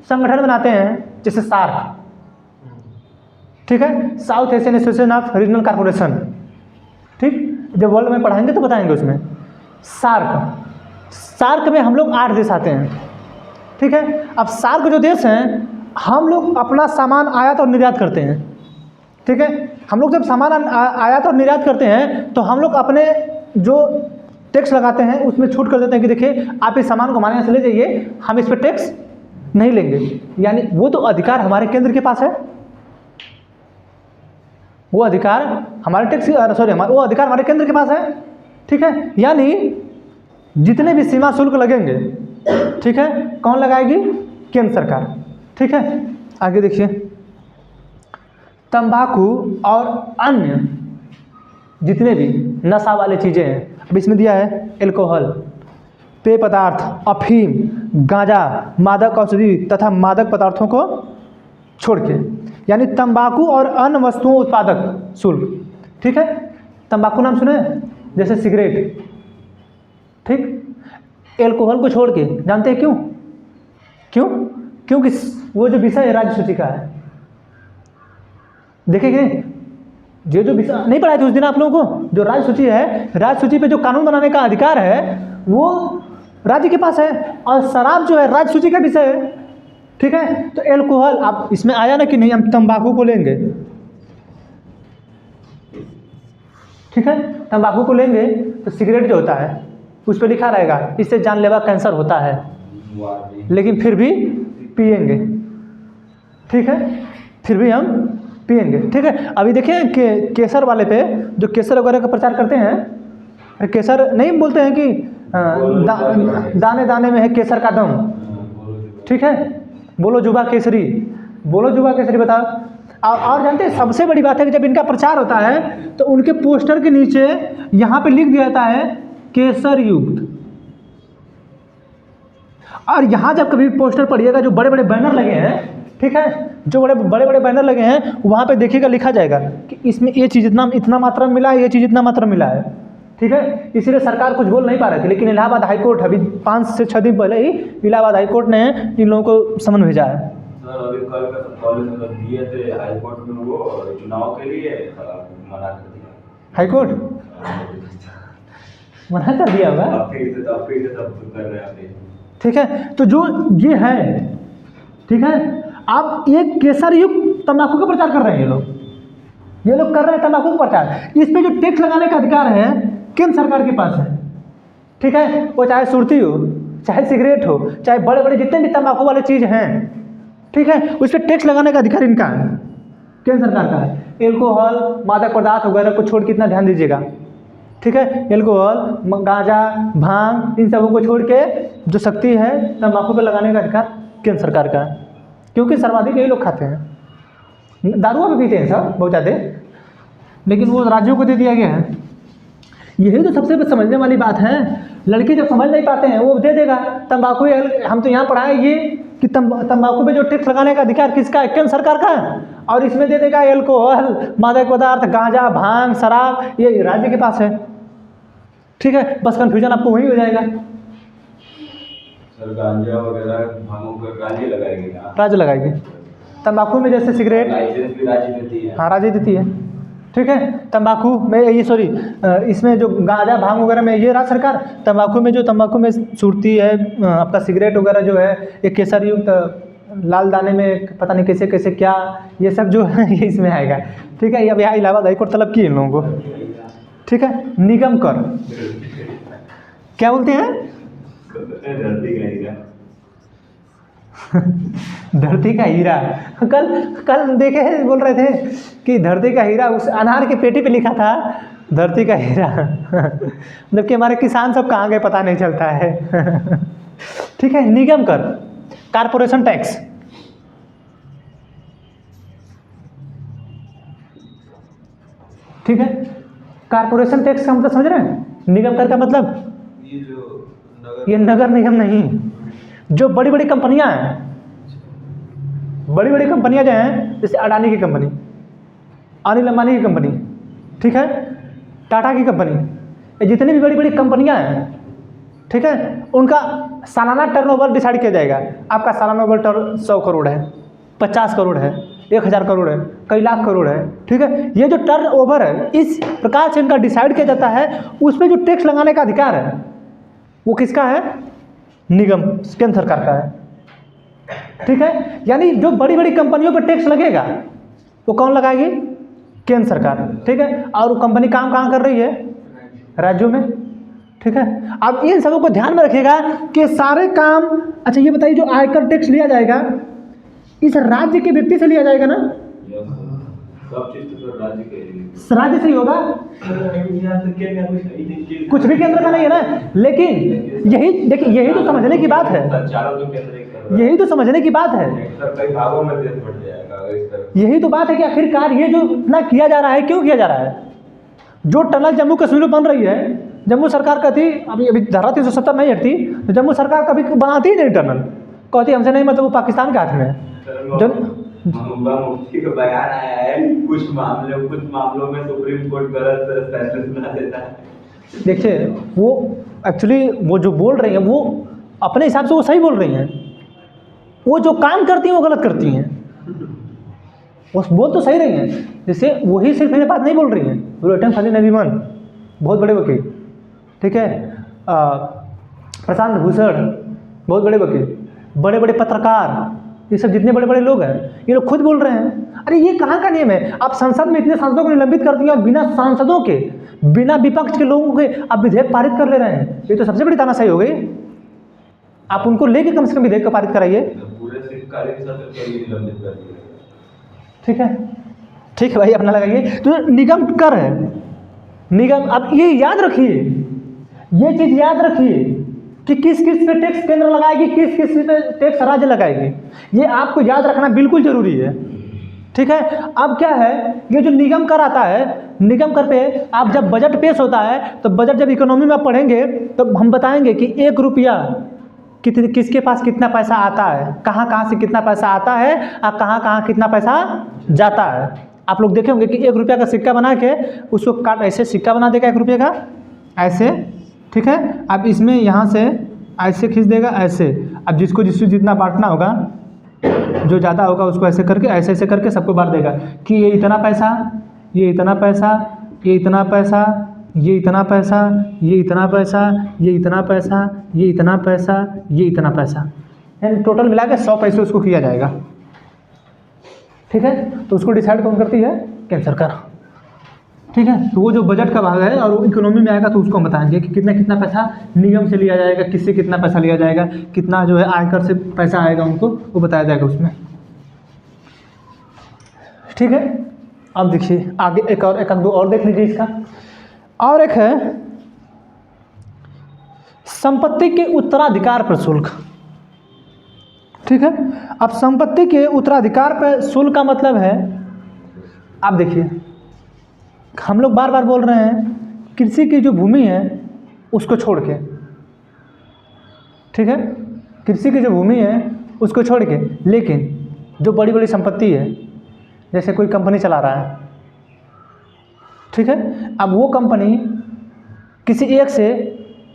संगठन बनाते हैं, जैसे सार्क, ठीक है, south Asian association of regional corporation, ठीक, जब वर्ल्ड में पढ़ाएंगे तो बताएंगे उसमें। सार्क में हम लोग 8 देश आते हैं, ठीक है। अब सार्क जो देश हैं, हम लोग अपना सामान आयात और निर्यात करते हैं, ठीक है। हम लोग जब सामान आयात और निर्यात करते हैं तो हम लोग अपने जो टैक्स लगाते हैं उसमें छूट कर देते हैं कि देखिए आप इस सामान को हमारे यहाँ से ले जाइए, हम इस पर टैक्स नहीं लेंगे। यानी वो तो अधिकार हमारे केंद्र के पास है, वो अधिकार हमारे वो अधिकार हमारे केंद्र के पास है, ठीक है। यानी जितने भी सीमा शुल्क लगेंगे, ठीक है, कौन लगाएगी? केंद्र सरकार, ठीक है। आगे देखिए, तंबाकू और अन्य जितने भी नशा वाले चीज़ें हैं, अब इसमें दिया है एल्कोहल, पेय पदार्थ, अफीम, गांजा, मादक औषधि तथा मादक पदार्थों को छोड़ के, यानी तंबाकू और अन्य वस्तुओं उत्पादक शुल्क, ठीक है। तंबाकू नाम सुने, जैसे सिगरेट, ठीक। एल्कोहल को छोड़ के, जानते हैं क्यों? क्योंकि वो जो विषय है राज्य सूची का है। देखेंगे ये जो विषय नहीं पढ़ाए थे उस दिन आप लोगों को, जो राज्य सूची है, राज्य सूची पे जो कानून बनाने का अधिकार है वो राज्य के पास है, और शराब जो है राज्य सूची का विषय है, ठीक है। तो एल्कोहल, आप इसमें आया ना कि नहीं हम तंबाकू को लेंगे, ठीक है, तंबाकू को लेंगे तो सिगरेट जो होता है उस पर लिखा रहेगा इससे जानलेवा कैंसर होता है, लेकिन फिर भी पिएंगे, ठीक है, फिर भी हम पिएंगे, ठीक है। अभी देखिए केसर वाले पे जो केसर वगैरह का प्रचार करते हैं, केसर नहीं बोलते हैं कि दाने दाने में है केसर का दम, ठीक है, बोलो जुबा केसरी, बोलो जुबा केसरी बताओ। और जानते हैं सबसे बड़ी बात है कि जब इनका प्रचार होता है तो उनके पोस्टर के नीचे यहाँ पे लिख दिया जाता है केसर युक्त, और यहाँ जब कभी पोस्टर पढ़िएगा जो बड़े बड़े बैनर लगे हैं, ठीक है, जो बड़े बड़े बैनर लगे हैं वहाँ पे देखिएगा लिखा जाएगा कि इसमें ये चीज़ इतना मात्रा में मिला है, ये चीज़ इतना मात्रा में मिला है, ठीक है। इसीलिए सरकार कुछ बोल नहीं पा रही थी, लेकिन इलाहाबाद हाईकोर्ट अभी 5 से 6 दिन पहले ही इलाहाबाद हाईकोर्ट ने इन लोगों को समन भेजा है।
सर अभी कल कॉलेज में दिए थे हाईकोर्ट में, वो चुनाव के लिए मना कर दिया
हाईकोर्ट मना कर दिया होगा,
अब फिर से सब कर रहे हैं,
ठीक है। तो जो ये है, ठीक है, आप ये केसर युक्त तंबाकू का प्रचार कर रहे हैं, ये लोग कर रहे हैं तंबाकू का प्रचार। इस पे जो टैक्स लगाने का अधिकार है केंद्र सरकार के पास है, ठीक है, वो चाहे सुर्ती हो, चाहे सिगरेट हो, चाहे बड़े बड़े जितने भी तंबाकू वाले चीज़ हैं, ठीक है, उस पर टैक्स लगाने का अधिकार इनका है, केंद्र सरकार का है। एल्कोहल, मादक पदार्थ वगैरह को छोड़ के इतना ध्यान दीजिएगा, ठीक है, एल्कोहल, गांजा, भांग, इन सबों को छोड़ के जो शक्ति है तंबाकू पर लगाने का अधिकार केंद्र सरकार का है, क्योंकि सर्वाधिक यही लोग खाते हैं। दारुआ भी पीते हैं सब बहुत ज़्यादा, लेकिन वो राज्यों को दे दिया गया है। यही तो सबसे समझने वाली बात है। लड़के जब समझ नहीं पाते हैं वो दे देगा तंबाकू, हम तो यहाँ पढ़ाए ये कि तंबाकू पे जो टैक्स लगाने का अधिकार किसका है? केंद्र सरकार का है। और इसमें दे देगा एल्कोहल, मादक पदार्थ, गांजा, भांग, शराब, ये राज्य के पास है। ठीक है, बस कंफ्यूजन आपको वही हो जाएगा।
सर गांजा वगैरह भांगों पर राज्य लगाएंगे ना?
राज्य लगाएगी। तंबाकू में जैसे सिगरेट,
लाइसेंस भी राज्य देती है।
हाँ राज्य देती है। ठीक है, तंबाकू में ये सॉरी इसमें जो गांजा भांग वगैरह में ये राज्य सरकार, तंबाकू में सुरती है, आपका सिगरेट वगैरह जो है ये केसर युक्त लाल दाने में पता नहीं कैसे कैसे क्या, ये सब जो है ये इसमें आएगा। ठीक है, अब यहाँ इलाहाबाद हाईकोर्ट तलब की इन लोगों को। ठीक है, निगम कर क्या बोलते हैं? धरती का हीरा। कल देखे बोल रहे थे कि धरती का हीरा, उस अनार की पेटी पे लिखा था धरती का हीरा। मतलब कि हमारे किसान सब कहाँ गए पता नहीं चलता है। ठीक है, निगम कर, कारपोरेशन टैक्स। ठीक है, कारपोरेशन टैक्स का मतलब समझ रहे हैं? निगम कर का मतलब ये नगर निगम नहीं, जो बड़ी बड़ी कंपनियां हैं, बड़ी बड़ी कंपनियां जो हैं, जैसे अडानी की कंपनी, अनिल अंबानी की कंपनी, ठीक है, टाटा की कंपनी, ये जितनी भी बड़ी बड़ी कंपनियां हैं, ठीक है, उनका सालाना टर्नओवर डिसाइड किया जाएगा। आपका सालाना ओवर 100 करोड़ है, 50 करोड़ है, 1000 करोड़ है, कई लाख करोड़ है। ठीक है, ये जो टर्न ओवर है इस प्रकार से इनका डिसाइड किया जाता है। उस पर जो टैक्स लगाने का अधिकार है वो किसका है? निगम, केंद्र सरकार का है। ठीक है, यानी जो बड़ी बड़ी कंपनियों पर टैक्स लगेगा वो कौन लगाएगी? केंद्र सरकार। ठीक है, और वो कंपनी काम कहाँ कर रही है? राज्यों में। ठीक है, अब इन सबों को ध्यान में रखिएगा कि सारे काम। अच्छा ये बताइए, जो आयकर टैक्स लिया जाएगा इस राज्य के व्यक्ति से लिया जाएगा ना?
सब चीज तो राज्य के
राज्य से ही होगा, कुछ भी केंद्र का नहीं है ना। लेकिन यही देखिए, यही तो समझने की बात है, यही तो समझने की बात है, यही तो बात है कि आखिरकार ये जो इतना किया जा रहा है क्यों किया जा रहा है? जो टनल जम्मू कश्मीर में बन रही है, जम्मू सरकार कहती अभी धारा 370 नहीं हटती, तो जम्मू सरकार कभी बनाती ही नहीं टनल, कहती हमसे नहीं, मतलब वो पाकिस्तान के हाथ में है।
मुफ्ती का बयान आया है, कुछ मामलों में सुप्रीम कोर्ट गलत फैसले सुना देता है।
देखिए, वो एक्चुअली वो जो बोल रही हैं वो अपने हिसाब से वो सही बोल रही हैं, वो जो काम करती हैं वो गलत करती हैं। वो बोल तो सही रही हैं, जैसे वही सिर्फ मेरे बात नहीं बोल रही हैं, बुलेटिन खाली नरीमन बहुत बड़े वकील, ठीक है, प्रशांत भूषण बहुत बड़े वकील, बड़े बड़े पत्रकार, ये सब जितने बड़े बड़े लोग हैं ये लोग खुद बोल रहे हैं अरे ये कहाँ का नियम है? आप संसद में इतने सांसदों को निलंबित कर दिए और बिना सांसदों के, बिना विपक्ष के लोगों के आप विधेयक पारित कर ले रहे हैं। ये तो सबसे बड़ी तानाशाही हो गई। आप उनको लेके कम से कम विधेयक को पारित कराइए। ठीक है, ठीक है भाई, अपना लगाइए। तो निगम कर है, निगम। अब ये याद रखिए, ये चीज़ याद रखिए कि किस किस पे टैक्स केंद्र लगाएगी, किस किस पे टैक्स राज्य लगाएगी। ये आपको याद रखना बिल्कुल जरूरी है। ठीक है, अब क्या है, ये जो निगम कर आता है, निगम कर पे आप जब बजट पेश होता है तो बजट जब इकोनॉमी में आप पढ़ेंगे तो हम बताएंगे कि 1 रुपया किसके पास कितना पैसा आता है, कहाँ कहाँ से कितना पैसा आता है और कहाँ कहाँ कितना पैसा जाता है। आप लोग देखे होंगे कि 1 रुपया का सिक्का बना के उसको काट, ऐसे सिक्का बना देगा 1 रुपये का, ऐसे। ठीक है, अब इसमें यहाँ से ऐसे खींच देगा, ऐसे। अब जिसको जितना बांटना होगा, जो ज़्यादा होगा उसको ऐसे करके, ऐसे ऐसे करके सबको बांट देगा कि ये इतना पैसा, ये इतना पैसा, ये इतना पैसा, ये इतना पैसा, ये इतना पैसा, ये इतना पैसा, ये इतना पैसा, ये इतना पैसा, यानी टोटल मिला के 100 पैसे उसको किया जाएगा। ठीक है, तो उसको डिसाइड कौन करती है? केंद्र सरकार। ठीक है, तो वो जो बजट का भाग है और वो इकोनॉमी में आएगा तो उसको हम बताएंगे कि कितना कितना पैसा निगम से लिया जाएगा, किससे कितना पैसा लिया जाएगा, कितना जो है आयकर से पैसा आएगा उनको, वो बताया जाएगा उसमें। ठीक है, अब देखिए आगे एक दो और देख लीजिए इसका। और एक है संपत्ति के उत्तराधिकार पर शुल्क। ठीक है, अब संपत्ति के उत्तराधिकार पर शुल्क का मतलब है, आप देखिए हम लोग बार बार बोल रहे हैं कृषि की जो भूमि है उसको छोड़ के, ठीक है, कृषि की जो भूमि है उसको छोड़ के। लेकिन जो बड़ी बड़ी संपत्ति है, जैसे कोई कंपनी चला रहा है, ठीक है, अब वो कंपनी किसी एक से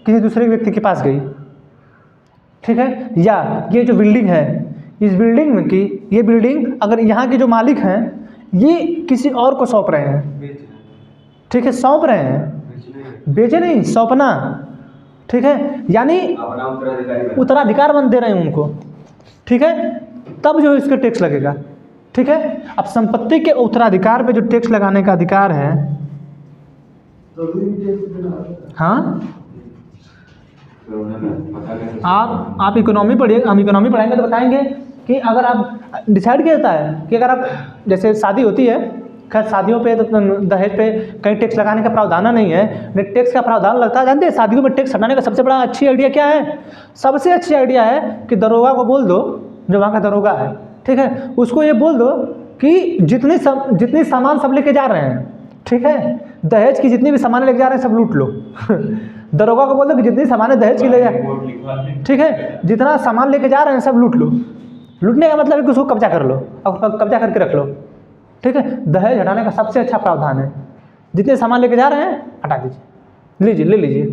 किसी दूसरे व्यक्ति के पास गई, ठीक है, या ये जो बिल्डिंग है, इस बिल्डिंग में की ये बिल्डिंग अगर यहाँ के जो मालिक हैं ये किसी और को सौंप रहे हैं, ठीक है, सौंप रहे हैं, बेचे नहीं, सौंपना, ठीक है, यानी उत्तराधिकार बन दे रहे हैं उनको, ठीक है, तब जो इसका टैक्स लगेगा, ठीक है। अब संपत्ति के उत्तराधिकार पे जो टैक्स लगाने का अधिकार है, हाँ, आप इकोनॉमी पढ़िए, हम इकोनॉमी पढ़ाएंगे तो बताएंगे कि अगर आप डिसाइड किया जाता है कि अगर आप जैसे शादी होती है, खैर शादियों पे तो दहेज पे कहीं टैक्स लगाने का प्रावधान नहीं है, टैक्स का प्रावधान लगता है। जानते हैं शादियों में टैक्स हटाने का सबसे बड़ा अच्छी आइडिया क्या है? सबसे अच्छी आइडिया है कि दरोगा को बोल दो, जो वहाँ का दरोगा है, ठीक है, उसको ये बोल दो कि जितनी सामान सब लेके जा रहे हैं, ठीक है, दहेज की जितनी भी सामान लेके जा रहे हैं सब लूट लो। दरोगा को बोल दो कि जितनी सामान दहेज की ले जा, ठीक है, जितना सामान लेके जा रहे हैं सब लूट लो। लूटने का मतलब है कि उसको कब्जा कर लो और कब्जा करके रख लो, ठीक है। दहेज हटाने का सबसे अच्छा प्रावधान है, जितने सामान लेके जा रहे हैं हटा दीजिए, लीजिए, ले लीजिए,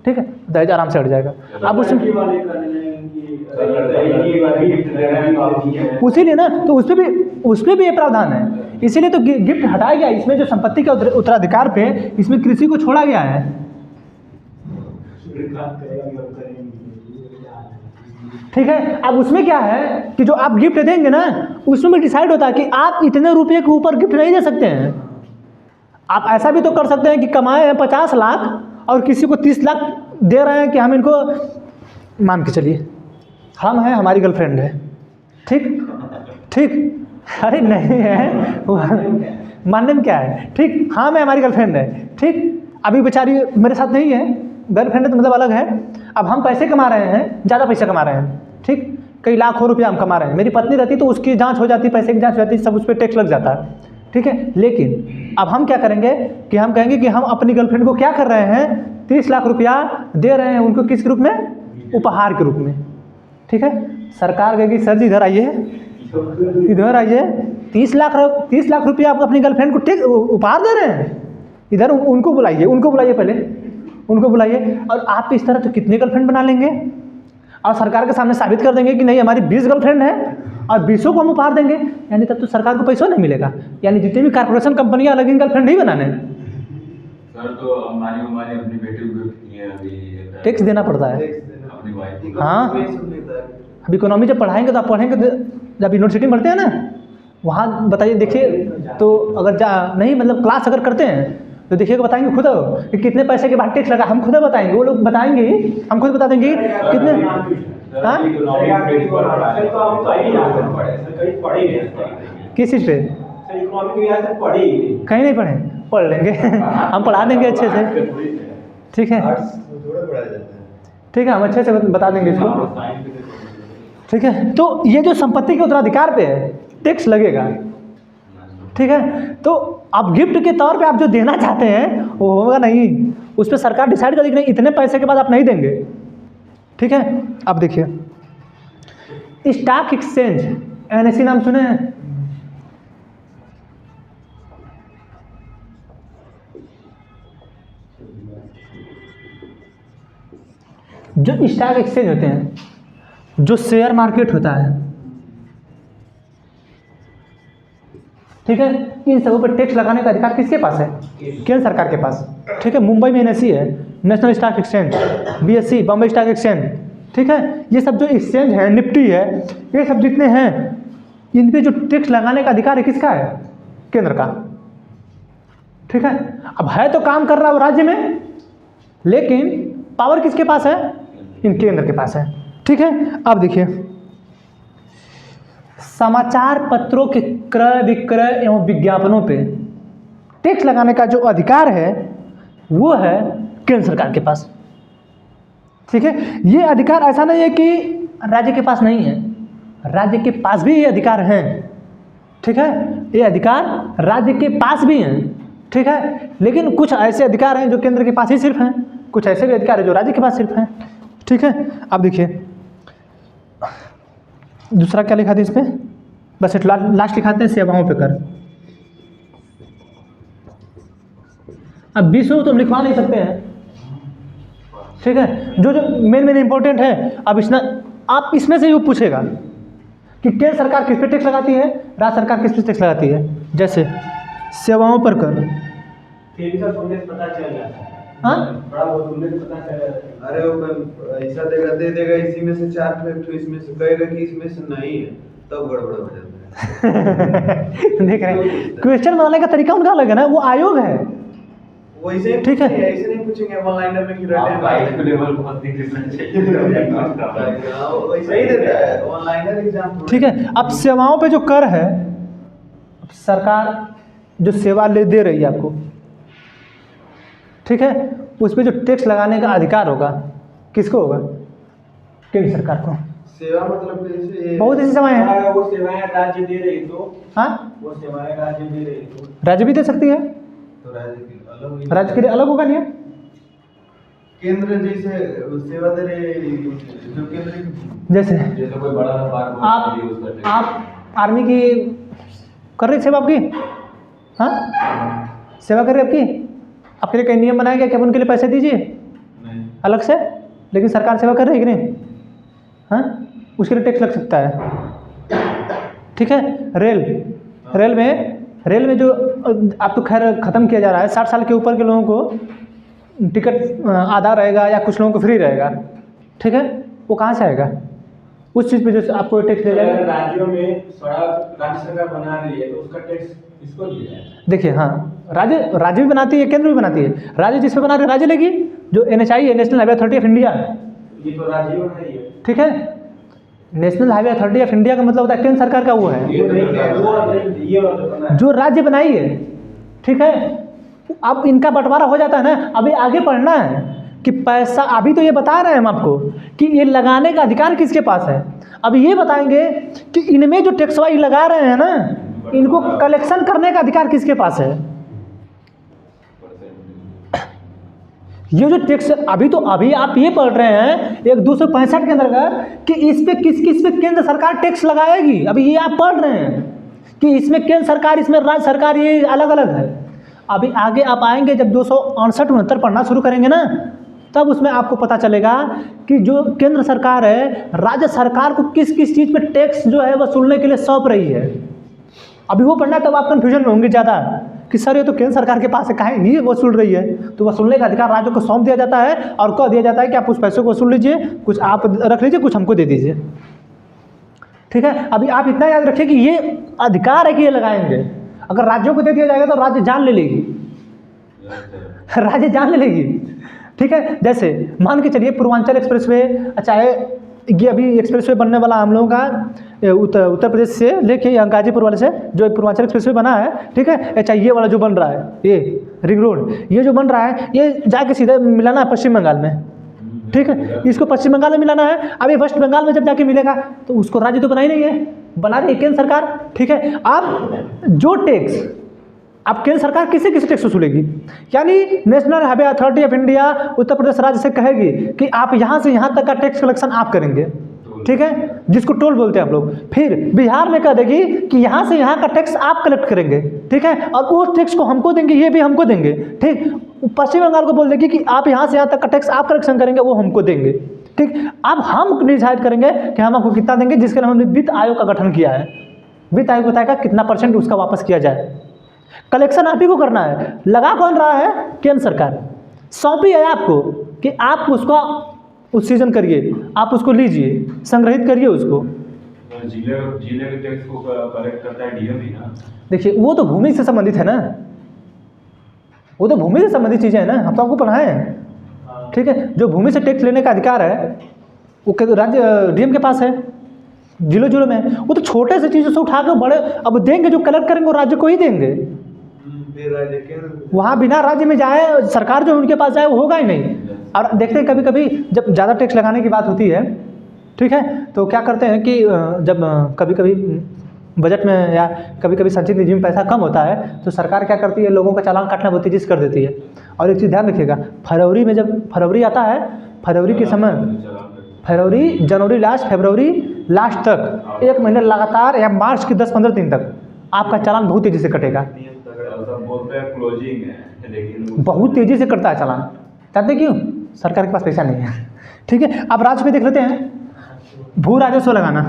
ठीक है, दहेज आराम से हट जाएगा। अब उसमें उसीलिए ना, तो उस पर भी ये प्रावधान है, इसीलिए तो गिफ्ट हटाया गया। इसमें जो संपत्ति का उत्तराधिकार पे इसमें कृषि को छोड़ा गया है, ठीक है। अब उसमें क्या है कि जो आप गिफ्ट देंगे ना, उसमें भी डिसाइड होता है कि आप इतने रुपये के ऊपर गिफ्ट नहीं दे सकते हैं। आप ऐसा भी तो कर सकते हैं कि कमाए हैं 50 लाख और किसी को 30 लाख दे रहे हैं कि हम इनको, मान के चलिए हम हैं, हमारी गर्लफ्रेंड है, ठीक, अरे नहीं है, मानने में क्या है, ठीक, हाँ मैं, हमारी गर्लफ्रेंड है, ठीक, अभी बेचारी मेरे साथ नहीं है, गर्लफ्रेंड है तो मतलब अलग है। अब हम पैसे कमा रहे हैं, ज़्यादा पैसे कमा रहे हैं, ठीक, कई लाखों रुपया हम कमा रहे हैं। मेरी पत्नी रहती तो उसकी जांच हो जाती, पैसे की जांच हो जाती, सब उस पर टैक्स लग जाता है, ठीक है। लेकिन अब हम क्या करेंगे कि हम कहेंगे कि हम अपनी गर्लफ्रेंड को क्या कर रहे हैं, 30 लाख रुपया दे रहे हैं उनको, किस रूप में? उपहार के रूप में, ठीक है। सरकार कहेगी सर जी इधर आइए, 30 लाख रुपया आप अपनी गर्लफ्रेंड को टैक्स उपहार दे रहे हैं, इधर उनको बुलाइए पहले, उनको बुलाइए। और आप इस तरह तो कितने गर्लफ्रेंड बना लेंगे और सरकार के सामने साबित कर देंगे कि नहीं हमारी 20 गर्लफ्रेंड है और 20 को हम उपहार देंगे, यानी तब तो सरकार को पैसा नहीं मिलेगा। यानी जितनी भी कारपोरेशन कंपनियां अलग गर्लफ्रेंड नहीं बनाने,
सर तो हमारी अपनी बेटी को गिफ्ट किया, अभी
टैक्स देना पड़ता है।
अपनी वाइफ,
हाँ, अब इकोनॉमी जब पढ़ाएंगे तो आप पढ़ेंगे, जब यूनिवर्सिटी में पढ़ते हैं ना, वहाँ बताइए, देखिए, तो अगर नहीं मतलब क्लास अगर करते हैं तो देखिएगा, बताएंगे खुद कि कितने पैसे के बाद टैक्स लगा, हम खुद बताएंगे, वो लोग बताएंगे, हम खुद बता देंगे कितने। हाँ, किस चीज़ पे? कहीं नहीं पढ़े, पढ़ लेंगे। हम पढ़ा देंगे अच्छे से, ठीक है, ठीक है, हम अच्छे से बता देंगे इसको, ठीक है। तो ये जो संपत्ति के उत्तराधिकार पे है टैक्स लगेगा, ठीक है। तो आप गिफ्ट के तौर पे आप जो देना चाहते हैं वो होगा नहीं, उस पर सरकार डिसाइड करेगी नहीं, इतने पैसे के बाद आप नहीं देंगे, ठीक है। अब देखिए स्टॉक एक्सचेंज, NSE नाम सुने हैं? जो स्टॉक एक्सचेंज होते हैं, जो शेयर मार्केट होता है, ठीक है, इन सबों पर टैक्स लगाने का अधिकार किसके पास है? केंद्र सरकार के पास, ठीक है। मुंबई में NSE है, national stock exchange, BSE Bombay stock exchange, ठीक है। ये सब जो एक्सचेंज है, निफ्टी है, ये सब जितने हैं, इन पे जो टैक्स लगाने का अधिकार है किसका है? केंद्र का, ठीक है। अब है तो काम कर रहा है वो राज्य में, लेकिन पावर किसके पास है? इन केंद्र के पास है, ठीक है। अब देखिए समाचार पत्रों के क्रय विक्रय एवं विज्ञापनों पे टैक्स लगाने का जो अधिकार है वो है केंद्र सरकार के पास, ठीक है। ये अधिकार ऐसा नहीं है कि राज्य के पास नहीं है, राज्य के पास भी ये अधिकार हैं, ठीक है। ये अधिकार राज्य के पास भी हैं, ठीक है। लेकिन कुछ ऐसे अधिकार हैं जो केंद्र के पास ही सिर्फ हैं, कुछ ऐसे भी अधिकार है जो राज्य के पास सिर्फ हैं, ठीक है। अब देखिए दूसरा क्या लिखा था इसमें, बस लास्ट लिखाते हैं सेवाओं पे कर। अब 20 तो हम लिखवा नहीं सकते हैं, ठीक है। जो जो मेन इंपॉर्टेंट है, अब आप इसमें से वो पूछेगा कि केंद्र सरकार किस पे टैक्स लगाती है, राज्य सरकार किस पे टैक्स लगाती है। जैसे सेवाओं पर कर,
फिर इसका सुनने से पता चल जाता है।
हाँ
बड़ा बहुत सुनने से पता चल जाता है।
अरे वो ऐसा देगा, दे देगा इसी में से 4 फैक्टर, इसमें से कहेगा कि इसमें से नहीं है, तब गड़बड़ हो जाता है।
देख रहे हैं, क्वेश्चन बनाने का तरीका उनका अलग है ना, वो आयोग है।
वैसे ही
ठीक है।
पूछेंगे, ऐसे नहीं पूछेंगे ऑनलाइनर में कि
आप हाई लेवल बहुत डिग्री चाहिए।
वैसे ही देता है ऑनलाइनर एग्जाम।
ठीक है। अब सेवाओं पे जो कर है, सरकार जो सेवा दे रही है आपको, ठीक है, उस पे जो टैक्स लगाने का अधिकार होगा किसको होगा, केंद्र सरकार को।
सेवा मतलब जैसे
बहुत ऐसी सेवाएं हैं।
अगर वो सेवाएं राज्य दे रही तो,
हाँ,
वो सेवाएं राज्य दे रही तो
राज्य भी दे सकती है,
तो राज्य के अलग
राज्य के लिए अलग होगा नियम।
केंद्र जैसे सेवा दे रहे जो केंद्र की,
जैसे
जैसे कोई बड़ा सा पार्क
आप आर्मी की कर रही सेवा आपकी, हाँ, सेवा कर रही आपकी, आपके लिए कई नियम बनाए गए कि आप उनके लिए पैसे दीजिए
नहीं
अलग से, लेकिन सरकार सेवा कर रही है कि नहीं, हाँ, उसके लिए टैक्स लग सकता है। ठीक है। रेल में जो अब तो खैर ख़त्म किया जा रहा है, 60 साल के ऊपर के लोगों को टिकट आधा रहेगा या कुछ लोगों को फ्री रहेगा, ठीक है। वो कहाँ से आएगा, उस चीज़ पे जो आपको टैक्स दे जाएगा।
राज्यों में सड़क राज्य सरकार बना रही है तो उसका टैक्स किसको दिया जाए।
देखिए, हाँ, राज्य भी बनाती है, केंद्र भी बनाती है। राज्य जिस पे बना रहे राज्य लेगी, जो NHAI है, national Highway Authority of India,
ये तो राज्य बना रही है।
ठीक है। National Highway Authority of India का मतलब होता है केंद्र सरकार का वो है,
ये वाला तो बना है।
जो राज्य बनाई है, ठीक है। अब इनका बंटवारा हो जाता है ना, अभी आगे पढ़ना है कि पैसा, अभी तो ये बता रहे हैं हम आपको कि ये लगाने का अधिकार किसके पास है। अब ये बताएंगे कि इनमें जो टैक्स वाई लगा रहे हैं ना, इनको कलेक्शन करने का अधिकार किसके पास है। ये जो टैक्स अभी आप ये पढ़ रहे हैं 1265 के अंतर्गत कि इस पे किस पे केंद्र सरकार टैक्स लगाएगी, अभी ये आप पढ़ रहे हैं कि इसमें केंद्र सरकार, इसमें राज्य सरकार, ये अलग अलग है। अभी आगे आप आएंगे जब 269 पढ़ना शुरू करेंगे ना, तब उसमें आपको पता चलेगा कि जो केंद्र सरकार है, राज्य सरकार को किस किस चीज़ पे टैक्स जो है वसूलने के लिए सौंप रही है। अभी वो पढ़ना, तब आप कन्फ्यूजन में होंगे ज़्यादा कि सर ये तो केंद्र सरकार के पास है, काहे ये वसूल रही है। तो वसूलने का अधिकार राज्यों को सौंप दिया जाता है और कह दिया जाता है कि आप उस पैसे को वसूल लीजिए, कुछ आप रख लीजिए, कुछ हमको दे दीजिए, ठीक है। अभी आप इतना याद रखिए कि ये अधिकार है कि ये लगाएंगे। अगर राज्यों को दे दिया जाएगा तो राज्य जान ले लेगी, राज्य जान ले लेगी, ठीक है। जैसे मान के चलिए पूर्वांचल एक्सप्रेसवे, चाहे ये अभी एक्सप्रेसवे बनने वाला हम लोगों का उत्तर प्रदेश से लेके यहाँ गाजीपुर वाले से जो पूर्वांचल एक्सप्रेसवे बना है, ठीक है। चाहे ये वाला जो बन रहा है, ये रिंग रोड, ये जो बन रहा है, ये जाके सीधे मिलाना है पश्चिम बंगाल में, ठीक है। इसको पश्चिम बंगाल में मिलाना है। अब ये वेस्ट बंगाल में जब जाके मिलेगा तो उसको राज्य तो बना ही नहीं है, बना रही है केंद्र सरकार, ठीक है। आप जो टैक्स, अब केंद्र सरकार किसे टैक्स वसूलेगी, यानी National Highway Authority of India Uttar Pradesh राज्य से कहेगी कि आप यहाँ से यहाँ तक का टैक्स कलेक्शन आप करेंगे, ठीक है, जिसको टोल बोलते हैं आप लोग। फिर बिहार में कह देगी कि यहाँ से यहाँ का टैक्स आप कलेक्ट करेंगे, ठीक है, और उस टैक्स को हमको देंगे, ये भी हमको देंगे, ठीक। पश्चिम बंगाल को बोल देगी कि आप यहाँ से यहाँ तक का टैक्स आप कलेक्शन करेंगे, वो हमको देंगे, ठीक। अब हम डिसाइड करेंगे कि हम आपको कितना देंगे, जिसके लिए हमने वित्त आयोग का गठन किया है। वित्त आयोग बताएगा कितना % उसका वापस किया जाए। कलेक्शन आप ही को करना है, लगा कौन रहा है, केंद्र सरकार। सौंपी है आपको कि आप उसका उत्सीजन करिए, आप उसको लीजिए, संग्रहित करिए उसको।
जिले के टैक्स को कलेक्ट करता है डीएम ही ना।
देखिए, वो तो भूमि से संबंधित है ना, वो तो भूमि से संबंधित चीज़ें हैं ना, हम तो आपको पढ़ाए हैं, ठीक है। जो भूमि से टैक्स लेने का अधिकार है वो राज्य डीएम के पास है, जिलों में। वो तो छोटे से चीज़ों से उठा के बड़े अब देंगे, जो कलेक्ट करेंगे वो राज्य को ही देंगे। वहाँ बिना राज्य में जाए सरकार जो उनके पास जाए वो होगा ही नहीं। और देखते हैं कभी कभी जब ज़्यादा टैक्स लगाने की बात होती है, ठीक है, तो क्या करते हैं कि जब कभी कभी बजट में या कभी कभी संचित निधि में पैसा कम होता है तो सरकार क्या करती है, लोगों का चालान काटना बहुत तेजी से कर देती है। और एक चीज़ ध्यान रखिएगा, फरवरी में जब फरवरी आता है, फरवरी के समय, फरवरी, जनवरी लास्ट, फरवरी लास्ट तक 1 महीने लगातार या मार्च के 10-15 दिन तक आपका चालान बहुत तेज़ी से कटेगा।
सब बोलते हैं क्लोजिंग है, लेकिन
बहुत तेज़ी से कटता है चालान। जानते क्यों? सरकार के पास पैसा नहीं है। ठीक है, अब राज्य पे देख लेते हैं, भू राजस्व लगाना।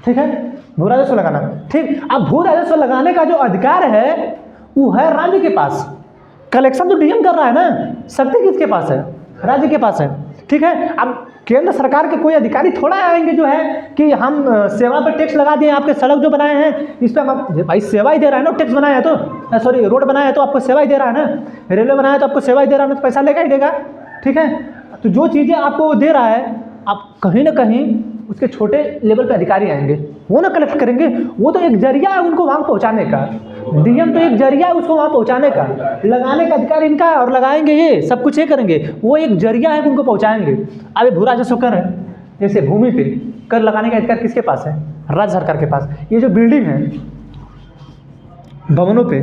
ठीक है, भू राजस्व लगाना। ठीक, अब भू राजस्व लगाने का जो अधिकार है वो है राज्य के पास। कलेक्शन तो डीएम कर रहा है ना, शक्ति किसके पास है? राज्य के पास है। ठीक है, अब केंद्र सरकार के कोई अधिकारी थोड़ा आएंगे जो है कि हम सेवा पर टैक्स लगा दिए, आपके सड़क जो बनाए हैं इस पर हम भाई सेवा ही दे रहा है ना, टैक्स बनाया है तो सॉरी रोड बनाया है तो आपको सेवा ही दे रहा है ना, रेलवे बनाया है तो आपको सेवा ही दे रहा है ना, तो पैसा लेगा ही देगा। ठीक है, तो जो चीज़ें आपको वो दे रहा है, आप कहीं ना कहीं उसके छोटे लेवल पे अधिकारी आएंगे, वो ना कलेक्ट करेंगे। वो तो एक जरिया है उनको वहाँ पहुँचाने का, डीएम तो एक जरिया है उसको वहाँ पहुँचाने का। लगाने का अधिकार इनका है और लगाएंगे ये सब कुछ ये करेंगे, वो एक जरिया है उनको पहुँचाएंगे। अब ये भू राजस्व कर है, जैसे भूमि पे कर लगाने का अधिकार किसके पास है? राज्य सरकार के पास। ये जो बिल्डिंग है, भवनों पे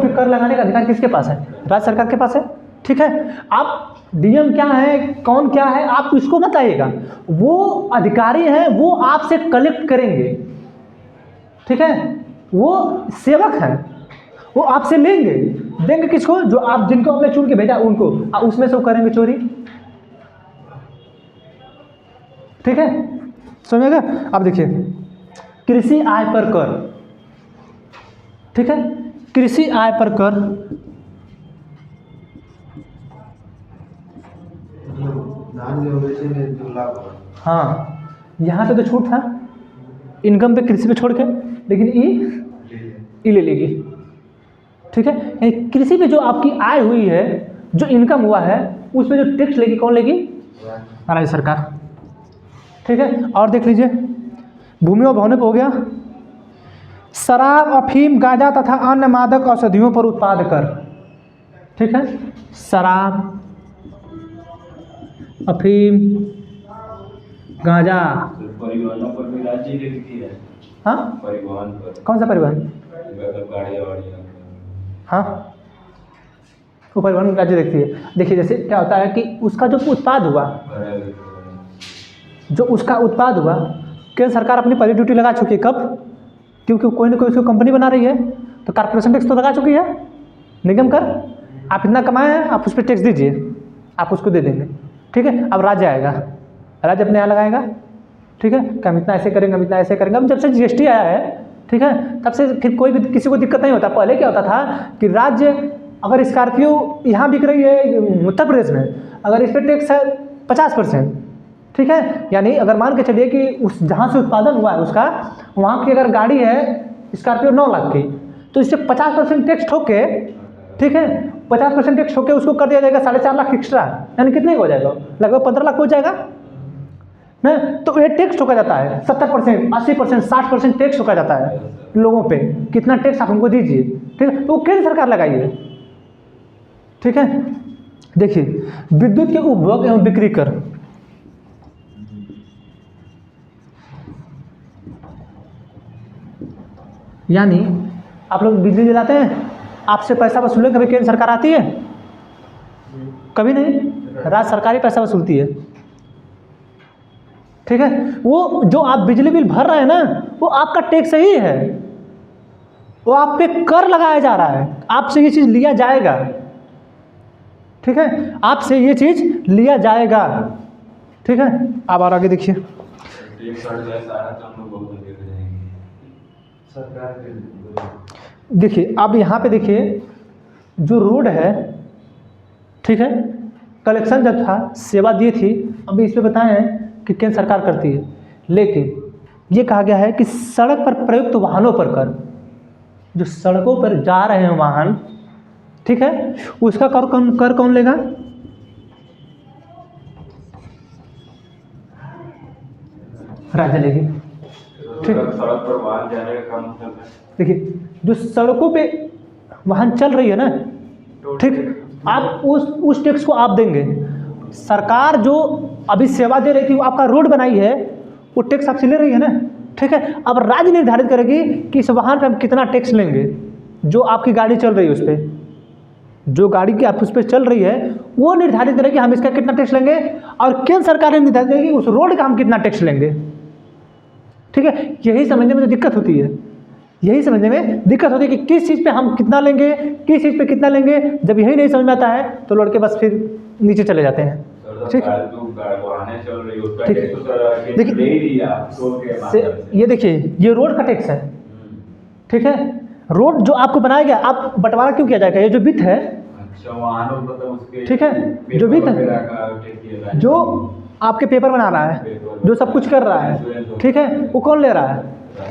कर लगाने का अधिकार किसके पास है? राज्य सरकार के पास है। ठीक है, आप डीएम क्या है, कौन क्या है, आप इसको मत आइएगा, वो अधिकारी हैं, वो आपसे कलेक्ट करेंगे। ठीक है, वो सेवक हैं, वो आपसे देंगे किसको? जो आप जिनको आपने चुन के भेजा उनको, उसमें से वो करेंगे चोरी। ठीक है, समझेगा? अब देखिए, कृषि आय पर कर। ठीक है, कृषि आय पर कर,
धान जो बेचे ने 2 लाख।
हाँ, यहाँ पे तो छूट था इनकम पे कृषि पे छोड़ के, लेकिन ई ले लेगी। ठीक है, यानी कृषि पे जो आपकी आय हुई है, जो इनकम हुआ है, उसमें जो टैक्स लेगी, कौन लेगी? राज्य सरकार। ठीक है, और देख लीजिए, भूमि और भवनों पर हो गया। शराब, अफीम, गांजा तथा अन्य मादक औषधियों पर उत्पाद कर। ठीक है, शराब, अफीम, गांजा,
परिवहनों पर भी राज्य देखती है।
हाँ,
परिवहन पर
कौन सा परिवहन?
गाड़ियाँ वाड़ियाँ।
हाँ, वो परिवहन राज्य देखती है। देखिए, जैसे क्या होता है कि उसका जो उत्पाद हुआ, केंद्र सरकार अपनी पहली ड्यूटी लगा चुकी है। कब? क्योंकि कोई ना कोई उसको कंपनी बना रही है, तो कॉर्पोरेशन टैक्स तो लगा चुकी है, निगम कर। आप इतना कमाए हैं, आप उस पर टैक्स दीजिए, आप उसको दे देंगे। ठीक है, अब राज्य आएगा, राज्य अपने यहाँ लगाएगा। ठीक है, कि हम इतना ऐसे करेंगे, हम इतना ऐसे करेंगे। अब जब से जीएसटी आया है, ठीक है, तब से फिर कोई भी किसी को दिक्कत नहीं होता। पहले क्या होता था कि राज्य, अगर स्कॉर्पियो यहाँ बिक रही है उत्तर प्रदेश में, अगर इस पर टैक्स है 50%, ठीक है, यानी अगर मान के चलिए कि उस जहाँ से उत्पादन हुआ है उसका, वहाँ की अगर गाड़ी है स्कॉर्पियो 9 लाख की, तो इससे 50% टैक्स ठोक के, ठीक है, 50% टैक्स ठोक के उसको कर दिया जाएगा 4.5 लाख एक्स्ट्रा, यानी कितने हो जाएगा? लगभग 15 लाख हो जाएगा ना। तो ये टैक्स ठोका जाता है 70%, 80%, 60% टैक्स ठोका जाता है लोगों पे। कितना टैक्स आप उनको दीजिए, ठीक है, तो वो केंद्र सरकार लगाइए। ठीक है, देखिए, विद्युत के उपभोग एवं बिक्री कर, यानी आप लोग बिजली जलाते हैं, आपसे पैसा वसूलने कभी केंद्र सरकार आती है? कभी नहीं, राज्य सरकार ही पैसा वसूलती है। ठीक है, वो जो आप बिजली बिल भर रहे हैं ना, वो आपका टैक्स ही है, वो आप पे कर लगाया जा रहा है, आपसे ये चीज़ लिया जाएगा। ठीक है, आपसे ये चीज़ लिया जाएगा। ठीक है, अब और आगे देखिए, देखिए अब यहाँ पे देखिए, जो रोड है, ठीक है, कलेक्शन जब था, सेवा दी थी, अभी इस पे बताए हैं कि केंद्र सरकार करती है, लेकिन ये कहा गया है कि सड़क पर प्रयुक्त वाहनों पर कर, जो सड़कों पर जा रहे हैं वाहन, ठीक है, उसका कर कौन लेगा? राज्य लेगी। ठीक,
सड़क पर वाहन जाने का काम मतलब है।
देखिए, जो सड़कों पे वाहन चल रही है ना, ठीक, आप उस टैक्स को आप देंगे। सरकार जो अभी सेवा दे रही थी, वो आपका रोड बनाई है, वो टैक्स आपसे ले रही है ना। ठीक है, अब राज्य निर्धारित करेगी कि इस वाहन पे हम कितना टैक्स लेंगे। जो आपकी गाड़ी चल रही है उस पर, जो गाड़ी की आप उस पर चल रही है, वो निर्धारित करें कि हम इसका कितना टैक्स लेंगे, और केंद्र सरकार ने निर्धारित करें कि उस रोड का हम कितना टैक्स लेंगे। ठीक है, यही समझने में तो दिक्कत होती है, यही समझने में दिक्कत होती है कि किस चीज़ पे हम कितना लेंगे, किस चीज़ पे कितना लेंगे। जब यही नहीं समझ में आता है तो लड़के बस फिर नीचे चले जाते हैं। ठीक, देखिए ये देखिए ये रोड का टैक्स है। ठीक है, रोड जो आपको बनाया गया, आप बंटवारा क्यों किया जाएगा, ये जो वित्त है, ठीक है, जो वित्त है, जो आपके पेपर बना रहा है, जो सब कुछ कर रहा है, ठीक है, वो कौन ले रहा है,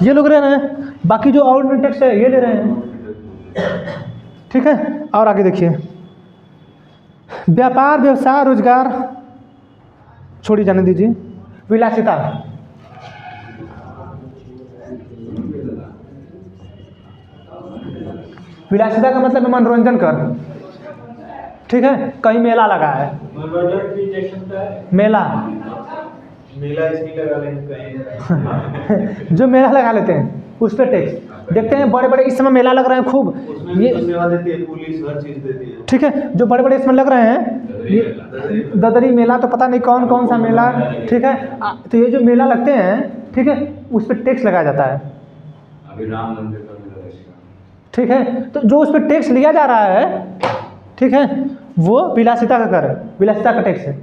ये लोग ले रहे हैं। बाकी जो और टैक्स है ये ले रहे हैं। ठीक है, और आगे देखिए, व्यापार, व्यवसाय, रोजगार छोड़ी जाने दीजिए। विलासिता, विलासिता का मतलब है मनोरंजन कर। ठीक है, कहीं मेला लगा है,
मनोरंजन की जैसे है
मेला
इसमें लगा लेंगे कहीं।
जो मेला लगा लेते हैं उस पर टैक्स। देखते हैं बड़े बड़े इस समय मेला लग रहे हैं खूब, ये
देती है पुलिस, हर चीज़ देती है।
ठीक है, जो बड़े बड़े इसमें लग रहे हैं, ये ददरी मेला, तो पता नहीं कौन कौन सा मेला। ठीक है, तो ये जो मेला लगते हैं, ठीक है, उस पर टैक्स लगाया जाता है।
अभी राम मंदिर का भी लगा इसका।
ठीक है, तो जो उस पर टैक्स लिया जा रहा है, ठीक है, वो विलासिता का कर है, विलासिता का टैक्स है।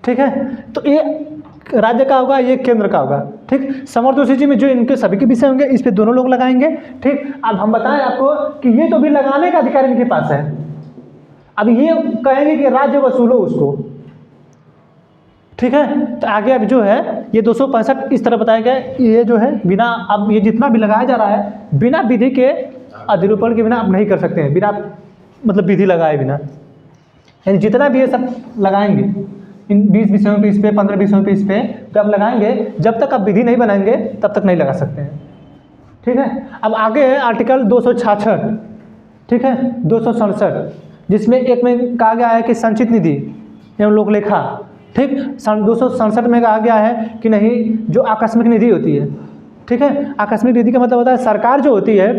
ठीक है, तो ये राज्य का होगा, ये केंद्र का होगा। ठीक, समर्थन सूची में जो इनके सभी के विषय होंगे, इस पे दोनों लोग लगाएंगे। ठीक, अब हम बताएं आपको कि ये तो भी लगाने का अधिकार इनके पास है। अब ये कहेंगे कि राज्य वसूलो उसको। ठीक है, तो आगे अब जो है ये 265 इस तरह बताया गया, ये जो है बिना, अब ये जितना भी लगाया जा रहा है बिना विधि के अधिरूपण के बिना आप नहीं कर सकते हैं, बिना मतलब विधि लगाए बिना। यानी जितना भी ये सब लगाएंगे इन 20 विषयों पे, इस पे 15 विषयों पे, इस पे जब लगाएंगे, जब तक आप विधि नहीं बनाएंगे तब तक नहीं लगा सकते हैं। ठीक है, अब आगे है आर्टिकल 266, ठीक है, 267, जिसमें एक में कहा गया है कि संचित निधि एवं लोक लेखा। ठीक, 267 में कहा गया है कि नहीं, जो आकस्मिक निधि होती है, ठीक है, आकस्मिक निधि का मतलब होता है सरकार जो होती है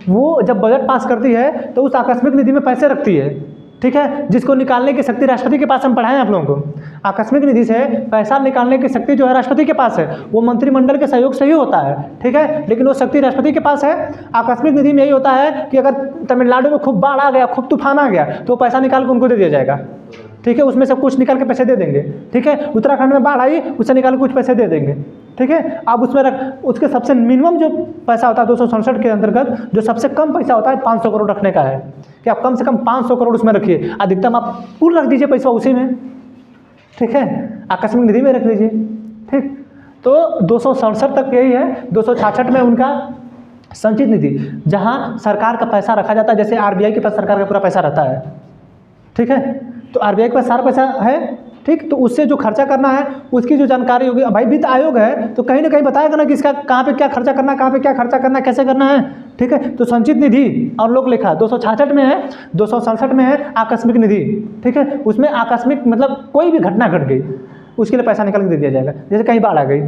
वो जब बजट पास करती है तो उस आकस्मिक निधि में पैसे रखती है। ठीक है, जिसको निकालने की शक्ति राष्ट्रपति के पास, हम पढ़ाएं आप लोगों को, आकस्मिक निधि से पैसा निकालने की शक्ति जो है राष्ट्रपति के पास है, वो मंत्रिमंडल के सहयोग से ही होता है। ठीक है, लेकिन वो शक्ति राष्ट्रपति के पास है। आकस्मिक निधि में यही होता है कि अगर तमिलनाडु में खूब बाढ़ आ गया, खूब तूफान आ गया, तो पैसा निकाल के उनको दे दिया जाएगा। ठीक है, उसमें से कुछ निकाल के पैसे दे देंगे। ठीक है, उत्तराखंड में बाढ़ आई, उससे निकाल के कुछ पैसे दे देंगे। ठीक है, अब उसमें उसके सबसे मिनिमम जो पैसा होता है 267 के अंतर्गत, जो सबसे कम पैसा होता है 500 करोड़ रखने का है, कि आप कम से कम 500 करोड़ उसमें रखिए, अधिकतम आप कुल रख दीजिए पैसा उसी में। ठीक है, आकस्मिक निधि में रख लीजिए। ठीक, तो 267 तक यही है। 266 में उनका संचित निधि, जहाँ सरकार का पैसा रखा जाता है, जैसे RBI के पास सरकार का पूरा पैसा रहता है। ठीक है, तो RBI के पास सारा पैसा है। ठीक, तो उससे जो खर्चा करना है उसकी जो जानकारी होगी, भाई वित्त आयोग है तो कहीं ना कहीं बताएगा ना कि इसका कहाँ पे क्या खर्चा करना है, कहाँ पे क्या खर्चा करना है, कैसे करना है। ठीक है, तो संचित निधि और लोक लेखा 266 में है, 267 में है आकस्मिक निधि। ठीक है, उसमें आकस्मिक मतलब कोई भी घटना घट गई, उसके लिए पैसा निकाल के दे दिया जाएगा। जैसे कहीं बाढ़ आ गई,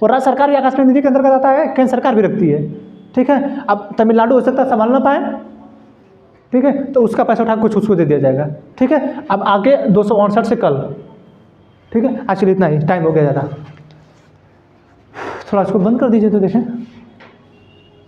और राज्य सरकार भी आकस्मिक निधि के अंतर्गत आता है, केंद्र सरकार भी रखती है। ठीक है, अब तमिलनाडु हो सकता है संभाल ना पाए, ठीक है, तो उसका पैसा उठा कुछ उसको दे दिया जाएगा। ठीक है, अब आगे 259 से कल। ठीक है, एक्चुअली इतना ही टाइम हो गया ज़्यादा, थोड़ा इसको बंद कर दीजिए तो देखें।